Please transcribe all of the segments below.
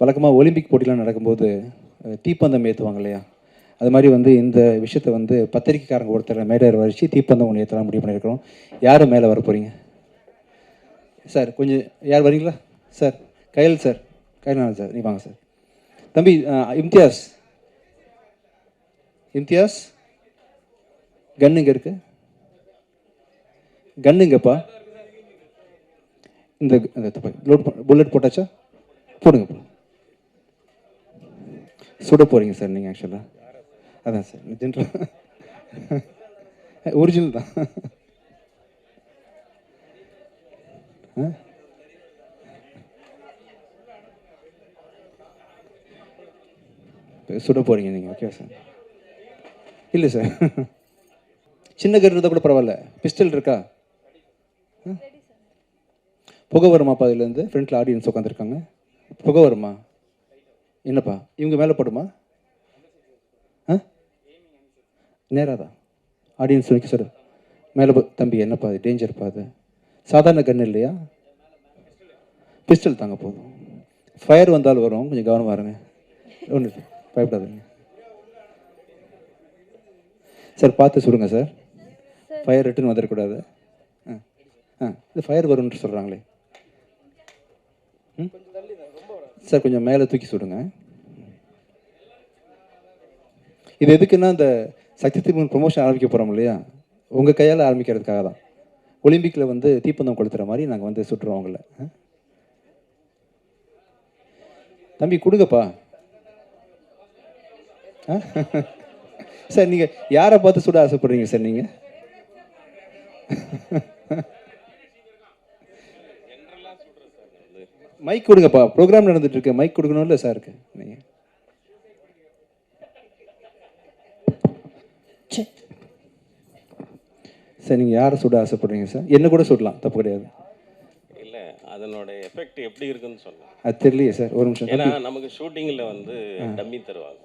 வழக்கமாக ஒலிம்பிக் போட்டிலாம் நடக்கும்போது தீப்பந்தம் ஏற்றுவாங்க இல்லையா? அது மாதிரி வந்து இந்த விஷயத்தை வந்து பத்திரிக்கைக்காரங்க ஒருத்தர் மேடையில் வச்சு தீப்பந்தம் ஒன்று ஏற்றலாம் முடிவு பண்ணியிருக்கிறோம். யாரும் மேலே வர போகிறீங்க சார்? கொஞ்சம் யார் வரீங்களா சார்? கையல் சார், கையல் சார், நீ வாங்க சார். தம்பி இம்தியாஸ், இம்தியாஸ் கன்னு இங்கே இருக்கு, கன்னுங்கப்பா. இந்த புல்லட் போட்டாச்சா? போடுங்க. சுட போகிறீங்க சார் நீங்கள்? ஆக்சுவலாக அதான் சார், ஜென்ரல் ஒரிஜினல் தான். சுட போகிறீங்க நீங்கள்? Okay sir. இல்லை சார், சின்ன கரு இருந்தால் கூட பரவாயில்ல. பிஸ்டல் இருக்கா? புகை வருமாப்பா இதுலேருந்து? ஃப்ரண்ட்டில் ஆடியன்ஸ் உட்காந்துருக்காங்க, புகை வருமா? என்னப்பா இவங்க மேலே படுமா? நேராக தான் ஆடியன்ஸ் வைக்க சார் மேலே தம்பி. என்னப்பா அது டேஞ்சர்ப்பா, அது சாதாரண கன் இல்லையா? பிஸ்டல் தாங்க போதும். ஃபயர் வந்தாலும் வரும், கொஞ்சம் கவனமாக இருங்க. ஒன்று பயப்படாதுங்க சார், பார்த்து சுடுங்க சார். ஃபயர் ரிட்டர்ன் வந்துடக்கூடாது. இது ஃபயர் வரும்னு சொல்கிறாங்களே சார், கொஞ்சம் மேலே தூக்கி சுடுங்க. இது எதுக்குன்னா, இந்த சக்தி திருமணம் ப்ரொமோஷன் ஆரம்பிக்க போகிறோம் இல்லையா, உங்கள் கையால் ஆரம்பிக்கிறதுக்காக தான். ஒலிம்பிக்கில் வந்து தீப்பந்தம் கொளுத்துற மாதிரி நாங்கள் வந்து சுட்டுறோம் அவங்கள. தம்பி கொடுங்கப்பா. சார் நீங்கள் யாரை பார்த்து சுட ஆசைப்படுறீங்க சார்? நீங்கள் மைக் கொடுங்கப்பா, ப்ரோக்ராம் நடந்துட்டு இருக்கு, மைக் கொடுக்கணும்ல சாருக்கு. நீங்கள் சார் நீங்கள் யாரை சுட ஆசைப்படுறீங்க சார்? என்ன கூட சுடலாம், தப்பு கிடையாது. இல்லை, அதனோட எஃபெக்ட் எப்படி இருக்குன்னு சொல்லலாம். அது தெரியலையே சார், ஒரு நிமிஷம். ஏன்னா நமக்கு ஷூட்டிங்கில் வந்து டம்மி தருவாங்க,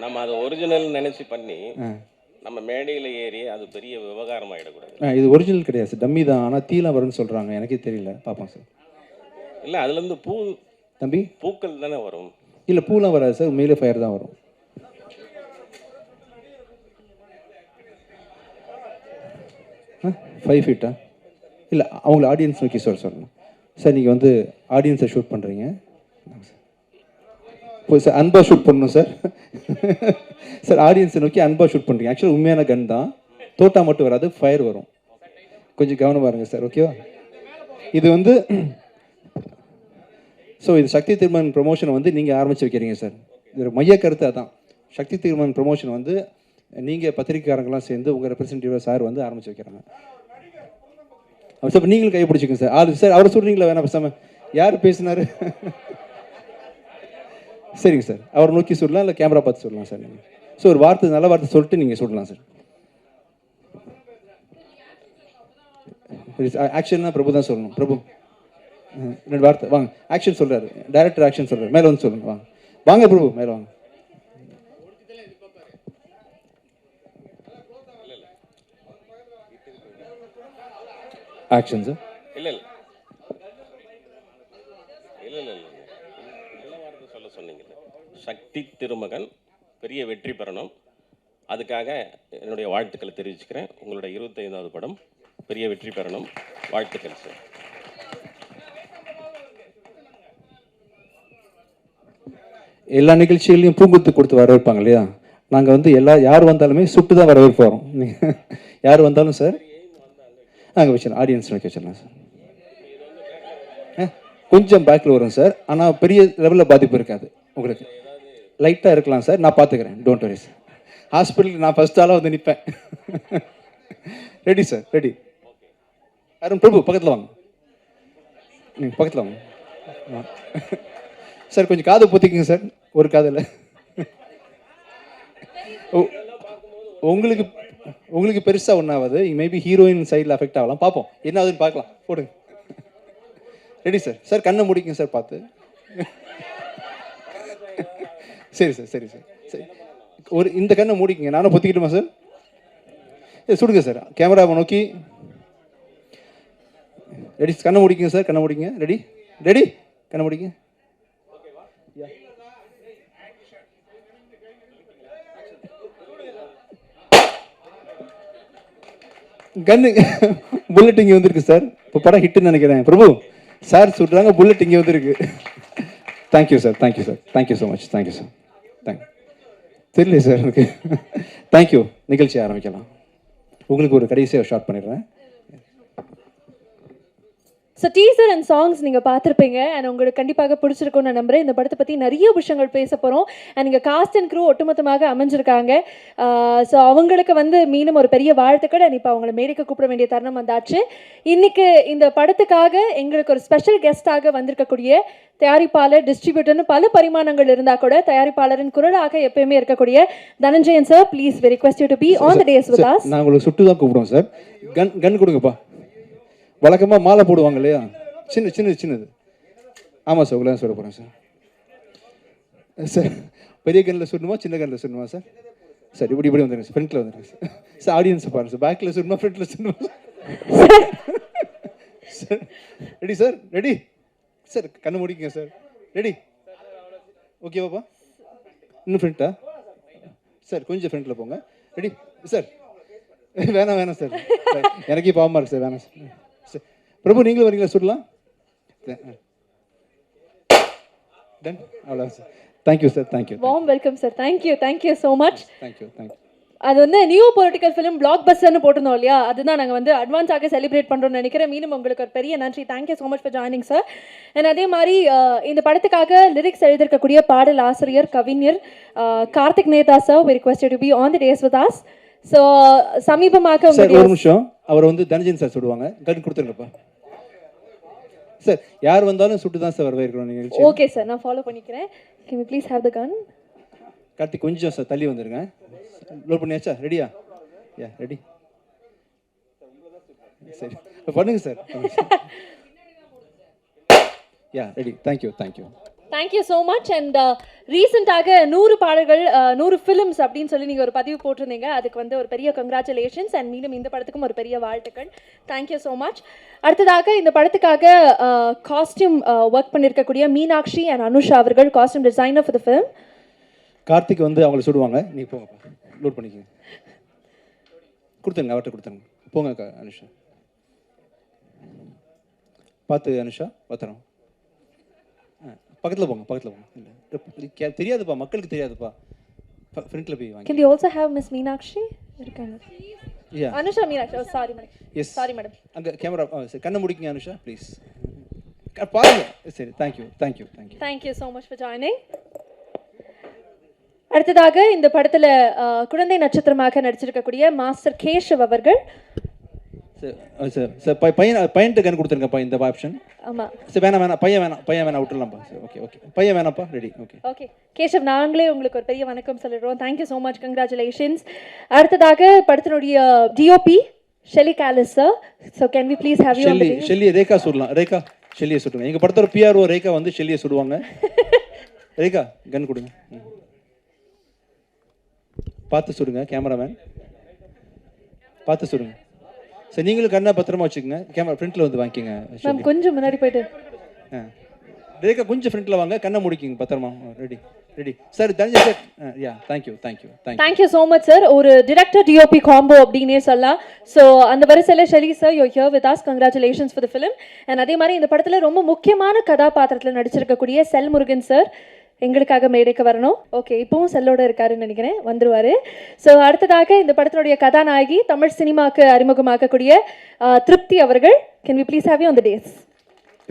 நம்ம அதை ஒரிஜினல் நினச்சி பண்ணி நம்ம மேடையில் ஏறி அது பெரிய விவகாரம் ஆகிடக்கூடாது. இது ஒரிஜினல் கிடையாது சார், டம்மி தான். ஆனால் தீலாம் வரும்னு சொல்கிறாங்க, எனக்கே தெரியல, பார்ப்போம் சார். இல்லை, அதுலேருந்து தம்பி பூக்கள் தானே வரும். இல்லை, பூலாம் வராது சார், உண்மையிலே ஃபயர் தான் வரும். 5 ஃபீட்டா? இல்லை, அவங்கள ஆடியன்ஸ் நோக்கி சொல்லணும் சார். நீங்கள் வந்து ஆடியன்ஸை ஷூட் பண்ணுறீங்க சார், அன்பாக ஷூட் பண்ணணும் சார். சார் ஆடியன்ஸை நோக்கி அன்பாக ஷூட் பண்ணுறீங்க. ஆக்சுவலாக உண்மையான கன் தான், தோட்டா மட்டும் வராது, ஃபயர் வரும். கொஞ்சம் கவனமாக இருங்க சார், ஓகேவா? இது வந்து ஸோ இது சக்தி திருமண் ப்ரொமோஷனை வந்து நீங்கள் ஆரம்பித்து வைக்கிறீங்க சார். இது மைய கருத்து அதான். சக்தி திருமண் ப்ரொமோஷன் வந்து நீங்கள் பத்திரிக்கைக்காரங்களாம் சேர்ந்து உங்கள் ரெப்ரஸன்டேட்டிவ் சார் வந்து ஆரம்பித்து வைக்கிறாங்க. சார் இப்போ நீங்களும் கை பிடிச்சிக்கங்க சார். சார் அவரை சொல்கிறீங்களா? வேணாம் பேசாமல். யார் பேசினார்? சரிங்க சார், அவரை நோக்கி சொல்லலாம், இல்லை கேமரா பார்த்து சொல்லலாம் சார். நீங்கள் ஸோ ஒரு வார்த்தை, நல்ல வார்த்தை சொல்லிட்டு நீங்கள் சொல்லலாம் சார். ஆக்ஷன்னா பிரபு தான் சொல்லணும். பிரபு 2 வார்த்தை வாங்க. ஆக்ஷன் சொல்கிறாரு, டைரக்டர் ஆக்ஷன் சொல்கிறார், மேலே வந்து சொல்லுங்க. வாங்க வாங்க பிரபு, மேலே வாங்க. Action sir. இல்லை இல்லை இல்லை இல்லை இல்லை நல்ல வார்த்தை சொல்ல சொன்னீங்க. சக்தி திருமகன் பெரிய வெற்றி பெறணும், அதுக்காக என்னுடைய வாழ்த்துக்களை தெரிவிச்சுக்கிறேன். உங்களுடைய 25வது படம் பெரிய வெற்றி பெறணும், வாழ்த்துக்கள் சார். எல்லா நிகழ்ச்சிகளையும் பூங்குத்து கொடுத்து வரவேற்பாங்க இல்லையா? நாங்கள் வந்து யார் வந்தாலுமே சுட்டு தான் வரவேற்பு வரோம். நீங்கள் யார் வந்தாலும் சார் நாங்கள் வச்சிடலாம், ஆடியன்ஸ் வைக்க வச்சிடலாம் சார். கொஞ்சம் பேக்கில் வரும் சார், ஆனால் பெரிய லெவலில் பாதிப்பு இருக்காது உங்களுக்கு. லைட்டாக இருக்கலாம் சார், நான் பார்த்துக்கிறேன், டோன்ட் வரி சார். ஹாஸ்பிட்டலுக்கு நான் ஃபஸ்ட் ஆளாக வந்து நிற்பேன். Ready sir, ready. Arun Prabhu பக்கத்தில் வாங்க, நீங்கள் பக்கத்தில் வாங்க சார். கொஞ்சம் காது பொத்திக்குங்க சார், ஒரு காதில். உங்களுக்கு உங்களுக்கு பெருசாக ஒன்றாவது, மேபி ஹீரோயின் சைடில் அஃபெக்ட் ஆகலாம், பார்ப்போம் என்ன ஆகுதுன்னு பார்க்கலாம். போடுங்க. Ready sir. சார் கண்ணை முடிக்குங்க சார், பார்த்து. சரி சார், சரி சார், சரி. ஒரு இந்த கண்ணை மூடிக்குங்க, நானும் பொத்திக்கிட்டுமா சார்? சுடுங்க சார், கேமராவை நோக்கி. ரெடி, கண்ணை முடிக்குங்க சார், கண்ணை முடிக்குங்க. ரெடி, ரெடி, கண்ணை முடிங்க. கன்னு புல்லட் இங்கே வந்திருக்கு சார். இப்போ படம் ஹிட்டுன்னு நினைக்கிறேன். பிரபு சார் சுடுறாங்க, புல்லட் இங்கே வந்திருக்கு. Thank you sir, thank you sir, thank you so much, thank you sir, thank தெரியல சார் எனக்கு. தேங்க்யூ. நிகழ்ச்சி ஆரம்பிக்கலாம். உங்களுக்கு ஒரு கடைசியாக ஷார்ட் பண்ணிடுறேன். ஸோ டீசர் அண்ட் சாங்ஸ் நீங்கள் பார்த்துருப்பீங்க அண்ட் உங்களுக்கு கண்டிப்பாக பிடிச்சிருக்கும்னு நான் நம்புறேன். இந்த படத்தை பற்றி நிறைய விஷயங்கள் பேச போகிறோம் அண்ட் இங்கே காஸ்ட் அண்ட் க்ரூ ஒட்டுமொத்தமாக அமைஞ்சிருக்காங்க. ஸோ அவங்களுக்கு வந்து மீண்டும் ஒரு பெரிய வாழ்த்துக்கள் அண்ட் இப்போ அவங்களை மேடைக்கு கூப்பிட வேண்டிய தருணம் வந்தாச்சு. இன்னைக்கு இந்த படத்துக்காக எங்களுக்கு ஒரு ஸ்பெஷல் கெஸ்ட்டாக வந்திருக்கக்கூடிய தயாரிப்பாளர், டிஸ்ட்ரிபியூட்டர்னு பல பரிமாணங்கள் இருந்தால் கூட தயாரிப்பாளரின் குரலாக எப்பயுமே இருக்கக்கூடிய Dhananjayan sir, please we request you to be on the dais with us. நான் உங்களுக்கு சுட்டு தான் கூப்பிடுவோம் சார். கன் கொடுங்கப்பா. வழக்கமாக மாலை போடுவாங்க இல்லையா, சின்னது. ஆமாம் சார், உங்களை சொல்ல போகிறேன் சார். சார் பெரிய கண்ணில் சுடணுமா சின்ன கண்ணில் சுடணுமா சார்? சார் இப்படி வந்துடுங்க சார், ஃப்ரண்ட்டில் வந்துடுங்க சார். சார் ஆடியன்ஸை பாருங்க சார், பேக்கில் சுடணுமா ஃப்ரண்ட்டில் சுடணுமா sir? Ready sir, ready sir, கண்ணு முடிக்குங்க சார். ரெடி, ஓகேவாப்பா? இன்னும் ஃப்ரண்ட்டா சார்? கொஞ்சம் ஃப்ரண்ட்டில் போங்க. Ready sir? வேணாம் சார், எனக்கே பாவமாக இருக்கு சார், வேணாம் சார். பிரபு நீங்களும் வரீங்களா சுடலாம்? டன், அவ்வளோதான் sir. Thank you sir, thank you. Warm welcome sir. Thank you so much. Thank you. அது வந்து நியூ பொலிட்டிக்கல் ஃபிலிம் பிளாக் பஸ்டர்னு போட்டிருந்தோம் இல்லையா, அதுதான் நாங்கள் வந்து அட்வான்ஸாக செலிப்ரேட் பண்ணுறோம்னு நினைக்கிறேன். மீண்டும் உங்களுக்கு ஒரு பெரிய நன்றி. Thank you so much for joining sir. And அதே மாதிரி இந்த படத்துக்காக லிரிக்ஸ் எழுதியிருக்கக்கூடிய பாடல் ஆசிரியர், கவிஞர் Karthik Netha sir, we request you to be on the dais with us. So சமீபமாக சார் ஒரு நிமிஷம், அவர் வந்து தனஞ்சயன் சார் சுடுவாங்க. கன் கொடுத்துருங்கப்பா சார். யார் வந்தாலும் சுட்டு தான் சார் வரவேற்கிறோம் நீங்கள். ஓகே சார், நான் ஃபாலோ பண்ணிக்கிறேன். Can you please have the gun? Karthik கொஞ்சம் சார் தள்ளி வந்துருங்க. லோட் பண்ணியாச்சா? ரெடியா? யா ரெடி. சரி பண்ணுங்க sir. Yeah ready. Thank you. Thank you so much. And ரீசெண்டாக 100 பாடல்கள் 100 ஃபிலிம்ஸ் அப்படின்னு சொல்லி நீங்கள் ஒரு பதிவு போட்டிருந்தீங்க. அதுக்கு வந்து ஒரு பெரிய கங்க்ராச்சுலேஷன்ஸ் அண்ட் மீண்டும் இந்த படத்துக்கும் ஒரு பெரிய வாழ்த்துக்கள். Thank you so much. அடுத்ததாக இந்த படத்துக்காக காஸ்டியூம் ஒர்க் பண்ணியிருக்கக்கூடிய மீனாட்சி அண்ட் அனுஷா அவர்கள், costume designer for the film. Karthik வந்து அவங்கள சுடுவாங்க. நீங்கள் போங்கப்பா, லோட் பண்ணிக்கோங்க. கொடுத்துருங்க, அவர்கிட்ட கொடுத்துருங்க. போங்க அனுஷா. பார்த்து அனுஷா, பத்திரம். பக்கத்தில் போங்க. இல்லை தெரியாதுப்பா, மக்களுக்கு தெரியாதுப்பா. ஃப்ரண்ட்டில் போய் வாங்க. Can we also have Miss Meenakshi? இருக்காங்க. Yeah. Anusha Meenakshi. Oh, sorry madam. Yes. Sorry madam. அங்கே கேமரா சரி, கண்ணை முடிக்குங்க அனுஷா ப்ளீஸ். பாருங்க. சரி, thank you. Thank you so much for joining. அடுத்ததாக இந்த படத்தில் குழந்தை நட்சத்திரமாக நடிச்சிருக்கக்கூடிய மாஸ்டர் கேஷவ் அவர்கள். சார் பையன்ட்டு கன் கொடுத்துருங்கப்பா இந்த ஆப்ஷன். ஆமாம் சார். வேணாம் பையன் வேணாம் விட்டுலாம்ப்பா சார். ஓகே பையன் வேணாம்ப்பா. ரெடி. ஓகே கேஷவ், நாங்களே உங்களுக்கு ஒரு பெரிய வணக்கம் சொல்லிடுறோம். Thank you so much, congratulations. அடுத்ததாக படத்தினுடைய DOP Shelley Calist sir. So can we please have you? Shelley Rekha சுடலாம். ஷெல்லியை சுடுங்க. எங்கள் படத்தோட பிஆர்ஓ ரேகா வந்து ஷெல்லியை சுடுவாங்க. ரேகா கன் கொடுங்க. பார்த்து சுடுங்க. கேமராமேன் பார்த்து சுடுங்க. சரி, நீங்களும் கண்ணை பத்திரமா வச்சுக்கோங்க. கேமரா ஃப்ரண்ட்டில் வந்து வாங்கிக்கோங்க. மேம் கொஞ்சம் முன்னாடி போயிட்டு. ரேகா கொஞ்சம் ஃப்ரண்ட்டில் வாங்க, கண்ணை முடிக்கிங்க பத்திரமா. Ready sir. Dhananjay sir. Yeah thank you so much sir. ஒரு டிரெக்டர் டிஓபி காம்போ அப்படின்னே சொல்லலாம். ஸோ அந்த வரிசையில் Shelly sir, you here with us. Congratulations for the film. And அதே மாதிரி இந்த படத்தில் ரொம்ப முக்கியமான கதாபாத்திரத்தில் நடிச்சிருக்கக்கூடிய செல் முருகன் சார் எங்களுக்காக மேடைக்கு வரணும். ஓகே, இப்போவும் செல்லோட இருக்காருன்னு நினைக்கிறேன், வந்துருவாரு. ஸோ அடுத்ததாக இந்த படத்தினுடைய கதாநாயகி, தமிழ் சினிமாவுக்கு அறிமுகமாக்கக்கூடிய திருப்தி அவர்கள். Can we please have you on the dais?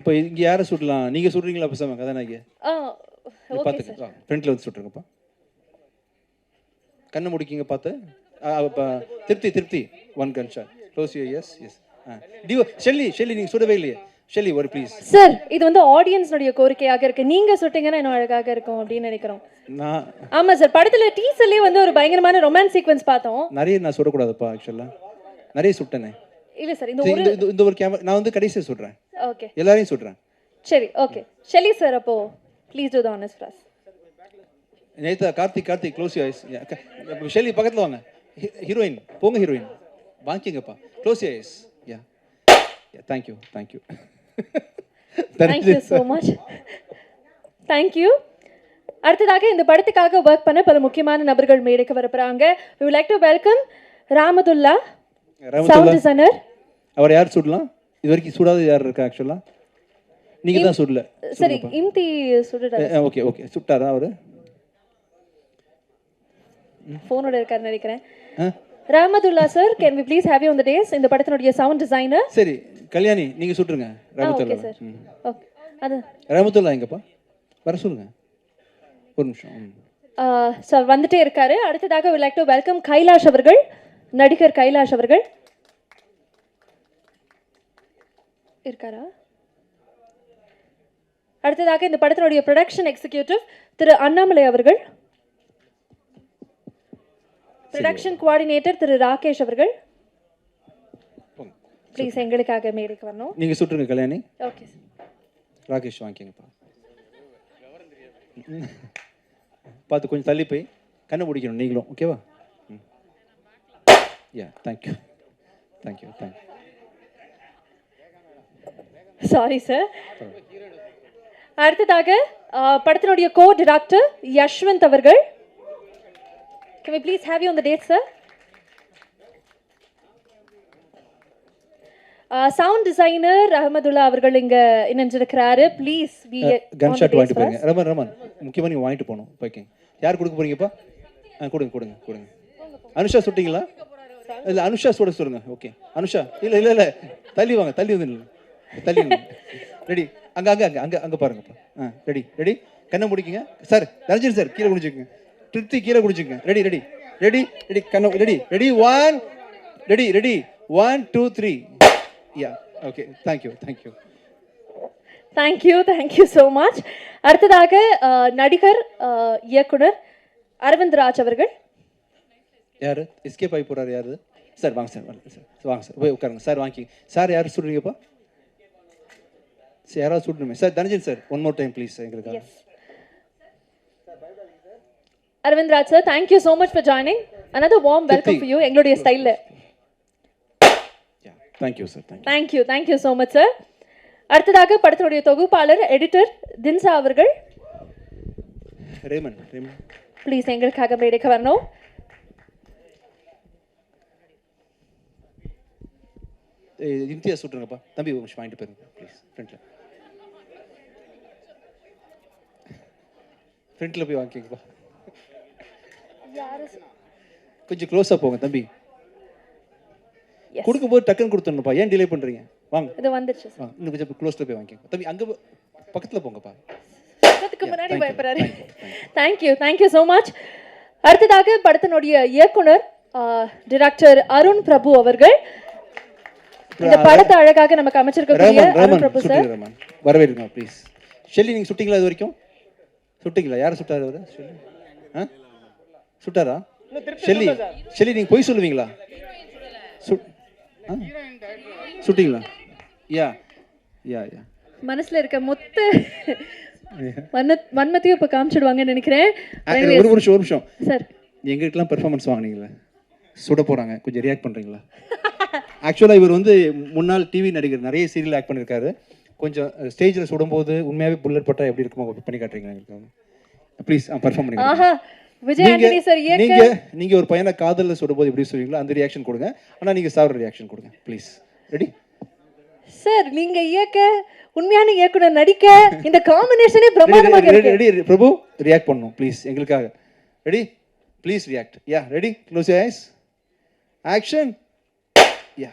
இப்போ இங்கே யாரை சுடலாம்? நீங்கள் சுடுறீங்களா பசங்க கதாநாயகி? பார்த்துக்க, ஃப்ரண்ட்டில் வந்து சுட்டுருங்கப்பா. கண்ணை முடிக்கிங்க பார்த்து. Thripthi one gun shot. Close you. Yes Shelly நீங்கள் சுடவே இல்லையே. ஷெல்லி ஒரு ப்ளீஸ் சார். இது வந்து ஆடியன்ஸ்னுடைய கோரிக்கையாக இருக்கு. நீங்க சுட்டீங்கன்னா இன்னும் அழகாக இருக்கும் அப்படின்னு நினைக்கிறோம். ஆமா சார், படத்துல டீசர்லயே வந்து ஒரு பயங்கரமான ரொமான்ஸ் சீக்வென்ஸ் பார்த்தோம். நிறைய நான் சுடக்கூடாதுப்பா, ஆக்சுவலா நிறைய சுட்டனே. இல்ல சார், இந்த ஒரு கேமரா நான் வந்து கடைசியா சுடுறேன். ஓகே, எல்லாரையும் சுடுறேன். சரி, ஓகே. ஷெல்லி சார், அப்போ ப்ளீஸ் டு தி ஆனஸ்ட் for us. Netha Karthik close you eyes. Shelley பக்கத்துல வாங்க. ஹீரோயின் போங்க, ஹீரோயின் வாங்கிங்கப்பா. Close you eyes. Yeah thank you. Thank you so much. Thank you. அடுத்ததாக இந்த படத்துக்காக ஒர்க் பண்ண பல முக்கியமான நபர்கள் மேடைக்கு வரப்போறாங்க. We would like to welcome Ramathulla, sound designer. அவர் யார் சுடலாம்? இது வரைக்கும் சுடாத யார் இருக்கா? ஆக்சுவலாக நீங்கள் தான் சுடல. சரி, இம்தி சுடுறாரு. ஓகே ஓகே, சுட்டாரா அவர்? ஃபோனோட இருக்காருன்னு நினைக்கிறேன். Ramathulla sir, can we please have you on the dais? இந்த படத்தினுடைய சவுண்ட் டிசைனர். சரி கல்யாணி, நீங்கள் சுட்டுருங்க. Okay sir. ஓகே, அது ரஹமத்துல்லா எங்கப்பா? வர சொல்லுங்க ஒரு நிமிஷம். சார் வந்துட்டே இருக்காரு. அடுத்ததாக we like to welcome Kailash அவர்கள், நடிகர் கைலாஷ் அவர்கள். இருக்காரா? அடுத்ததாக இந்த படத்தினுடைய ப்ரொடக்ஷன் எக்ஸிக்யூட்டிவ் திரு அண்ணாமலை அவர்கள், ப்ரொடக்ஷன் கோஆர்டினேட்டர் திரு ராகேஷ் அவர்கள். ப்ளீஸ் எங்களுக்காக மேடைக்கு வரணும். நீங்க சுட்டுருங்க கல்யாணி. Okay sir. ராகேஷ் வாங்கிக்கங்கப்பா. பார்த்து கொஞ்சம் தள்ளி போய் கண்ணை பிடிக்கணும் நீங்களும். ஓகேவா? Yeah, thank you thank you thank you. Sorry sir. அடுத்ததாக படத்தினுடைய கோ டைரக்டர் யஷ்வந்த் அவர்கள். Can we please have you on the date, sir? Sound designer Ahamathulla அவர்கள் இங்க இணைஞ்சிருக்கிறாரு. ப்ளீஸ் பி கன் ஷாட் வாங்கிட்டு போங்க. ரமன் முக்கியமா நீங்க வாங்கிட்டு போகணும். ஓகே, யார் கொடுக்க போறீங்கப்பா? கொடுங்க கொடுங்க கொடுங்க. அனுஷா சுட்டிங்களா? இல்ல அனுஷா சுட சொல்லுங்க. ஓகே அனுஷா. இல்ல இல்ல இல்ல, தள்ளி வாங்க, தள்ளி வந்து தள்ளி. ரெடி? அங்க அங்க அங்க அங்க அங்க பாருங்கப்பா. ரெடி ரெடி, கண்ணை முடிக்குங்க சார். தரஞ்சன் சார் கீழே குடிச்சுக்குங்க. திருப்தி கீழே குடிச்சுக்குங்க. ரெடி ரெடி ரெடி ரெடி, கண்ணை ready ready. 1 ready ready 1 2 3. Yeah, okay, thank you thank you thank you so much. அடுத்ததாக நடிகர் இயக்குனர் அரவிந்த் ராஜ் அவர்கள். யாரு எஸ்கேப் ஆகி போறாரு? யாரு சார்? வாங்க சார், வாங்க சார், போய் உட்காருங்க சார். வாங்கி சார், யார் சுடுறீங்கப்பா? சார் யாராவது சுடணுமே sir. Dhananjan sir, one more time please எங்களுக்கு. Aravind Raj sir, thank you so much for joining. another warm welcome for you எங்களுடைய ஸ்டைல்ல. Thank you sir. Thank you so much sir. அடுத்ததாக படத்தினுடைய தொகுப்பாளர் எடிட்டர் தின்சா அவர்கள். ரேமன் ப்ளீஸ் எங்களுக்காக மேடைக்கு வரணும். இம்தியாஸ் சுட்டுருங்கப்பா. தம்பி ஒரு நிமிஷம் வாங்கிட்டு போயிருங்க ப்ளீஸ். ஃப்ரண்ட்ல போய் வாங்கிக்கங்கப்பா. கொஞ்சம் க்ளோஸா போங்க தம்பி. கொடுக்கும் போது டக்குன்னு கொடுத்துடணும்ப்பா. ஏன் டிலே பண்றீங்க? வாங்க, இது வந்துச்சு. இன்னும் கொஞ்சம் க்ளோஸ்ல போய் வாங்கிக்கங்க தம்பி. அங்க பக்கத்துல போங்கப்பா. அதுக்கு முன்னாடி பயப்பறாரு. Thank you so much. அடுத்ததாக படத்தினுடைய இயக்குனர் டைரக்டர் அருண் பிரபு அவர்கள். இந்த படத்தை அழகாக நமக்கு அமைச்சிருக்கக்கூடிய அருண் பிரபு சார், வரவேற்க ப்ளீஸ். ஷெல்லி, நீங்க சுட்டிங்களா? இது வரைக்கும் சுட்டிங்களா? யார் சுட்டாரு அவரு? சுட்டாரா? ஷெல்லி நீங்க போய் சொல்லுவீங்களா? சுட்டிங்களா? யா யா யா. மனசுல இருக்க மொத்த வன்மத்தையும் இப்ப காமிச்சிடுவாங்கன்னு நினைக்கிறேன். ஒரு நிமிஷம் சார், எங்களுக்கெல்லாம் பெர்ஃபார்மன்ஸ் வாங்கினீங்களா? சுட போறாங்க, கொஞ்சம் ரியாக்ட் பண்றீங்களா? ஆக்சுவலாக இவர் வந்து முன்னாள் டிவி நடிகர், நிறைய சீரியல் ஆக்ட் பண்ணியிருக்காரு. கொஞ்சம் ஸ்டேஜில் சுடும்போது உண்மையாகவே புல்லட் பட்டா எப்படி இருக்குமோ பண்ணி காட்டுறீங்களா எங்களுக்கு? ப்ளீஸ் பெர்ஃபார்ம் பண்ணி. விஜய் ஆண்டனி சார், நீங்க ஒரு பையனை காதல்ல சுடும்போது எப்படி சொல்வீங்களோ அந்த ரியாக்ஷன் கொடுங்க. ஆனா நீங்க சாவர ரியாக்ஷன் கொடுங்க ப்ளீஸ். Ready sir? நீங்க இயக்க, உண்மையான இயக்குனர் நடிக்க, இந்த காம்பினேஷனே பிரமாதமாக இருக்கு. ரெடி பிரபு, ரியாக்ட் பண்ணனும் ப்ளீஸ் எங்களுக்காக. Ready please react. Yeah, ready, close your eyes, action. Yeah,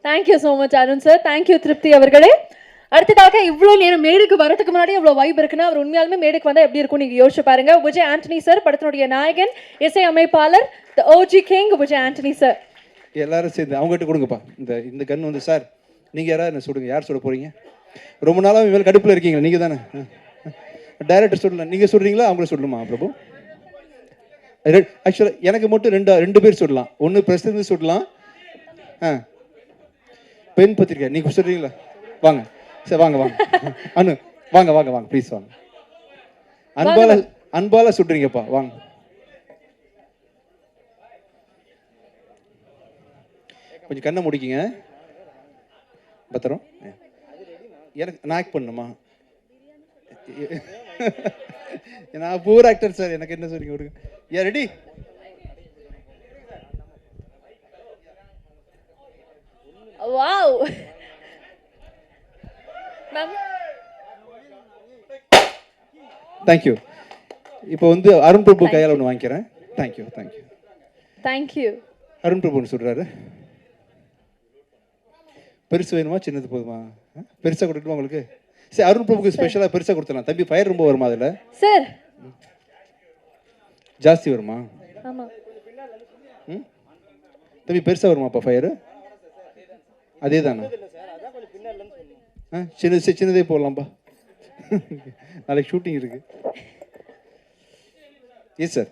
thank you so much Arun sir. Thank you திருப்தி அவர்களே. அடுத்ததாக இவ்வளோ நேரம் மேடைக்கு வரதுக்கு முன்னாடி இவ்வளோ வைப் இருக்குன்னா அவர் உண்மையாலுமே மேடைக்கு வந்தால் எப்படி இருக்கும் நீங்கள் யோசிச்சு பாருங்க. விஜய் ஆண்டனி சார், படத்தினுடைய நாயகன், இசை அமைப்பாளர், the OG king Vijay Antony sir. எல்லாரும் சேர்ந்து அவங்ககிட்ட கொடுங்கப்பா. இந்த கன் வந்து சார், நீங்கள் யாராவது என்ன சுடுங்க. யார் சுட போகிறீங்க? ரொம்ப நாளாக இவங்க கடுப்பில் இருக்கீங்களா? நீங்கள் தானே டைரக்டர் சுடலாம். நீங்கள் சுடுறீங்களா அவங்கள சுடணுமா பிரபு? ஆக்சுவலாக எனக்கு மட்டும் ரெண்டு பேர் சுடலாம். ஒன்று பிரசிடன்ட் சுடலாம். பெண் பத்திரிக்கை நீங்கள் சுடுறீங்களா? வாங்க சார், வாங்க அனு, வாங்க ப்ளீஸ் வாங்க. அன்பால சுடுறீங்கப்பா, வாங்க. கொஞ்சம் கண்ணை முடிக்கிங்க. பத்திரம். எனக்கு நான் ஆக்ட் பண்ணணுமா? நான் பூர் ஆக்டர் சார், எனக்கு என்ன சொல்றீங்க விடுங்க. Yeah ready? Wow ma'am. Thank you. இப்போ வந்து அருண் பிரபு கையால் ஒன்று வாங்கிக்கிறேன். Thank you thank you thank you. அருண் பிரபுன்னு சொல்கிறாரு. பெருசு வேணுமா சின்னது போதுமா? பெருசாக கொடுக்கணுமா உங்களுக்கு? சரி, அருண் பிரபுக்கு ஸ்பெஷலாக பெருசாக கொடுத்துடலாம். தம்பி ஃபயர் ரொம்ப வருமா அதில்? சார் ஜாஸ்தி வருமா? ஆமாம். ம் தம்பி பெருசாக வருமாப்பா ஃபயரு? அதே தானே? சின்னதே போடலாம்ப்பா. நாளைக்கு ஷூட்டிங் இருக்கு. Yes sir.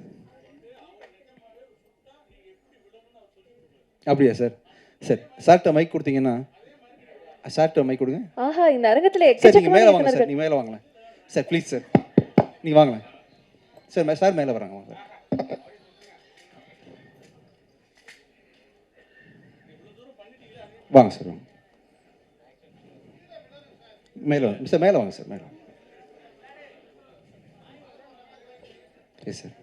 அப்படியா சார்? சார் சார்கிட்ட மைக் கொடுத்தீங்கன்னா, சார்கிட்ட மைக் கொடுங்க. ஆஹா, இந்த அரங்கத்துல சார் நீங்கள் மேலே வாங்க எக்கச்சக்கமான சார், நீங்கள் மேலே வாங்கலாம் சார், ப்ளீஸ் சார், நீங்கள் வாங்கலாம் சார். சார் மேலே வராங்க, வாங்க சார். வாங்க சார், வாங்க மேலே வாங்க சார், மேலே வாங்க சார், மேலே வாங்க. Yes sir.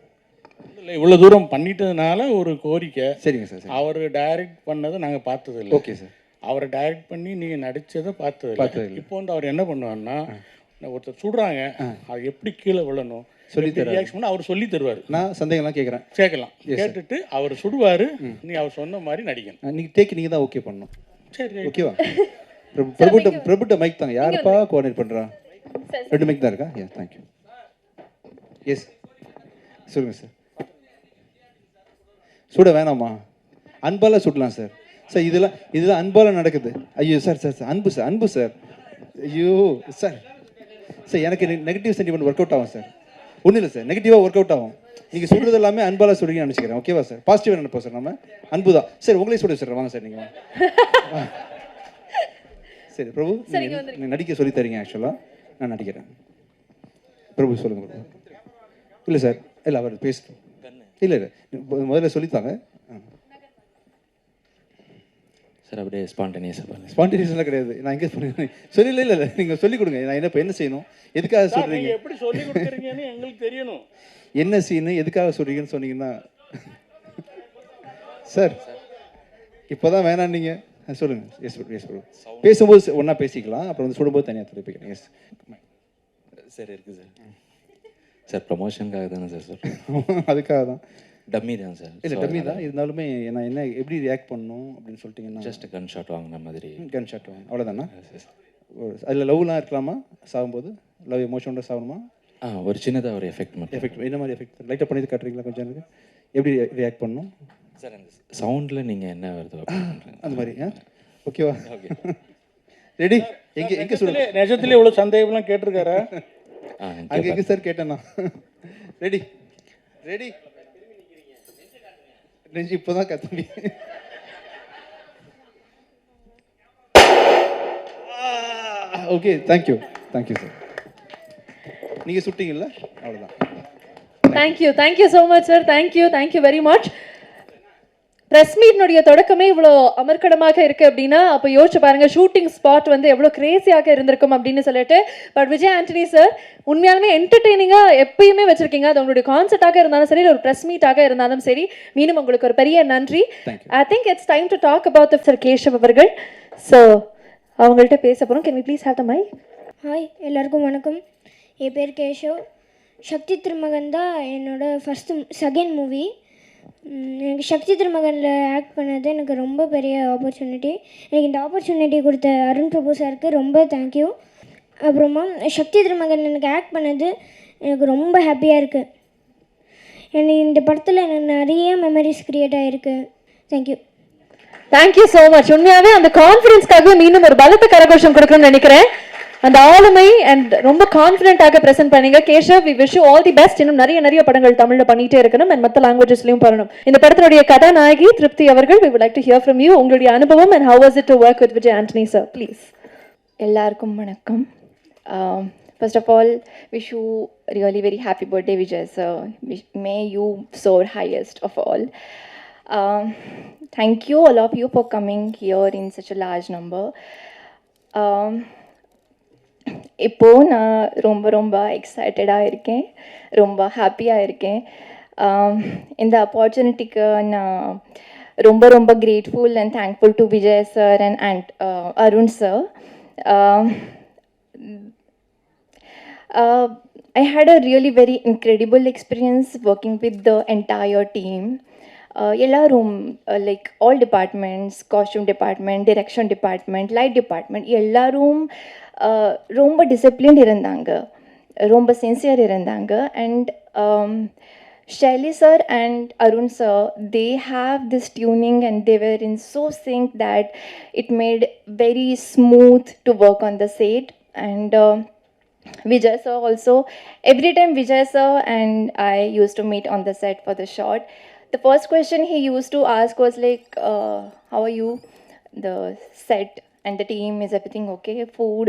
இல்லை, இவ்வளோ தூரம் பண்ணிட்டதுனால ஒரு கோரிக்கை. சரிங்க சார். சரி. அவர் டைரக்ட் பண்ணதை நாங்கள் பார்த்தது இல்லை. Okay sir. அவரை டைரக்ட் பண்ணி நீங்கள் நடித்ததை பார்த்தது பார்த்தது இல்லை. இப்போ வந்து அவர் என்ன பண்ணுவார்னா, ஒருத்தர் சுடுறாங்க, அது எப்படி கீழே விழணும் சொல்லி தருவார். ரியாக்ஷன் பண்ண அவர் சொல்லி தருவார். நான் சந்தேகம்லாம் கேட்குறேன். கேட்கலாம், கேட்டுட்டு அவர் சுடுவார், நீ அவர் சொன்ன மாதிரி நடிக்கணும். நீங்கள் டேக் நீங்கள் தான் ஓகே பண்ணணும். சரி, ஓகேவா? பிரபுட்ட மைக் தாங்க. யாருப்பா கோஆர்டினேட் பண்ணுறா? 2 மைக் தான் இருக்கா? Yeah thank you. எஸ் சொல்லுங்கள் சார். சுட வேணாமா? அன்பால் சுடலாம் சார். சார் இதெல்லாம் அன்பால் நடக்குது. ஐயோ சார் சார் சார் அன்பு சார், அன்பு சார். ஐயோ சார் சார், எனக்கு நெகட்டிவ் சென்டிமெண்ட் ஒர்க் அவுட் ஆகும் சார். ஒன்றும் இல்லை சார், நெகட்டிவாக ஒர்க் அவுட் ஆகும். நீங்கள் சொல்கிறது எல்லாமே அன்பால் சொல்றீங்கன்னு நினச்சிக்கிறேன். ஓகேவா சார்? பாசிட்டிவாக நினைப்போம் சார். நம்ம அன்பு தான் சார். உங்களே சொல்ல சார். வாங்க சார், நீங்கள் வாங்க. சரி பிரபு, நீங்கள் நடிக்க சொல்லி தரீங்க. ஆக்சுவலாக நான் நடிக்கிறேன். பிரபு சொல்லுங்கள் பிரபு. இல்லை சார், இல்லை அவர் பேசட்டும். இல்லை இல்லை, முதல்ல சொல்லித்தாங்க சார். அப்படியே ஸ்பான்டேனியஸாக பண்ணுங்க. ஸ்பான்டேனியஸ்லாம் கிடையாது. நான் எங்கே பண்ணுறேன் சொல்லி இல்லை இல்லை, நீங்கள் சொல்லிக் கொடுங்க. நான் இப்போ என்ன செய்யணும், எதுக்காக சொல்கிறீங்க, எப்படி சொல்லி கொடுக்குறீங்கன்னு எங்களுக்கு தெரியணும். என்ன சீனு, எதுக்காக சொல்கிறீங்கன்னு சொன்னீங்கன்னா. சார் இப்போ தான் வேணாம் நீங்கள் சொல்லுங்கள். Yes bro, yes bro. பேசும்போது ஒன்றா பேசிக்கலாம், அப்புறம் வந்து சுடும்போது தனியாக திருப்பிக்கலாம். எஸ் சார் இருக்குது சார். சார் ப்ரமோஷனுக்காக தானே சார் சொல்கிறேன். அதுக்காக தான். டம்மி தான் சார். இல்லை டம்மி தான் இருந்தாலுமே நான் என்ன எப்படி ரியாக்ட் பண்ணணும் அப்படின்னு சொல்லிட்டீங்கன்னா, ஜஸ்ட் கன் ஷாட் வாங்கின மாதிரி. கன் ஷாட் வாங்க, அவ்வளோதானா? அதில் லவ்லாம் இருக்கலாமா? சாகும்போது லவ் எமோஷனோட சாகணுமா? ஒரு சின்னதாக ஒரு எஃபெக்ட் மட்டும். எஃபெக்ட் என்ன மாதிரி எஃபெக்ட் லைட்டாக பண்ணி காட்டுறீங்களா கொஞ்சம் எனக்கு? எப்படி ரியாக்ட் பண்ணணும் சார்? அந்த சவுண்டில் நீங்கள் என்ன வருது அந்த மாதிரி. ஓகேவா? Okay ready? எங்கே சொல்லுங்க. நிஜத்துல இவ்வளோ சந்தேகம்லாம் கேட்டிருக்காரா? அங்கே எங்கே சார் கேட்டேன்னா? ரெடி ரெடி நெஞ்சு இப்போ தான் கத்தம்பி. Okay thank you thank you sir. நீங்கள் சுட்டிங்கல்ல, அவ்வளோதான். Thank you so much sir. Thank you very much. Press மீட்னுடைய தொடக்கமே இவ்வளோ அமர்க்கடமாக இருக்குது அப்படின்னா அப்போ யோசிச்சு பாருங்கள் ஷூட்டிங் ஸ்பாட் வந்து எவ்வளோ கிரேசியாக இருந்திருக்கும் அப்படின்னு சொல்லிட்டு. பட் விஜய் ஆண்டனி சார் உண்மையாலுமே என்டர்டெய்னிங்காக எப்பயுமே வச்சுருக்கீங்க. அது உங்களுடைய கான்சர்ட்டாக இருந்தாலும் சரி, ஒரு ப்ரெஸ் மீட்டாக இருந்தாலும் சரி. மீண்டும் உங்களுக்கு ஒரு பெரிய நன்றி. I think it's time to talk about the sir Keshav அவர்கள். ஸோ அவங்கள்ட்ட பேச போகிறோம். Can we please have the mic? Hi எல்லாருக்கும் வணக்கம். என் பேர் கேஷவ். சக்தி திருமகன் தான் என்னோடய செகண்ட் மூவி. எனக்கு சக்தி திருமகனில் ஆக்ட் பண்ணது எனக்கு ரொம்ப பெரிய ஆப்பர்ச்சுனிட்டி. எனக்கு இந்த ஆப்பர்ச்சுனிட்டி கொடுத்த அருண் பிரபு சாருக்கு ரொம்ப தேங்க்யூ. அப்புறமா சக்தி திருமகன் எனக்கு ஆக்ட் பண்ணது எனக்கு ரொம்ப ஹாப்பியாக இருக்குது. எனக்கு இந்த படத்தில் எனக்கு நிறைய மெமரிஸ் க்ரியேட் ஆகிருக்கு. Thank you so much. உண்மையாகவே அந்த கான்ஃபிடன்ஸ்க்காகவே மீண்டும் ஒரு பலத்த கரகோஷம் கொடுக்கணும்னு நினைக்கிறேன். அந்த ஆளுமை அண்ட் ரொம்ப கான்ஃபிடென்ட்டாக ப்ரெசென்ட் பண்ணீங்க. Keshav, we wish you all the best. இன்னும் நிறைய படங்கள் தமிழில் பண்ணிகிட்டே இருக்கணும் அண்ட் மற்ற லாங்குவேஜஸ்லையும் பண்ணணும். இந்த படத்தினுடைய கதாநாயகி திருப்தி அவர்கள், we would like to hear from you. உங்களுடைய அனுபவம் and how was it to work with Vijay Antony sir, please. எல்லாருக்கும் வணக்கம். First of all, wish you really very happy birthday Vijay sir. May you soar highest of all. Thank you all of you for coming here in such a large number. இப்போது நான் ரொம்ப ரொம்ப எக்ஸைட்டடாக இருக்கேன், ரொம்ப ஹாப்பியாக இருக்கேன். இந்த ஆப்பர்ச்சுனிட்டிக்கு நான் ரொம்ப ரொம்ப grateful and thankful to Vijay sir and Arun sir. I had a really very incredible experience working with the entire team. எல்லாரும் like all departments, costume department, direction department, light department எல்லாரும் ரொம்ப டிசிப்ளின் இருந்தாங்க, ரொம்ப சின்சியர் இருந்தாங்க. And Shaili sir and Arun sir, they have this tuning and they were in so sync that it made very smooth to work on the set. And Vijay sir also, every time Vijay sir and I used to meet on the set for the shot, the first question he used to ask was like, how are you, the set and the team, is everything okay, food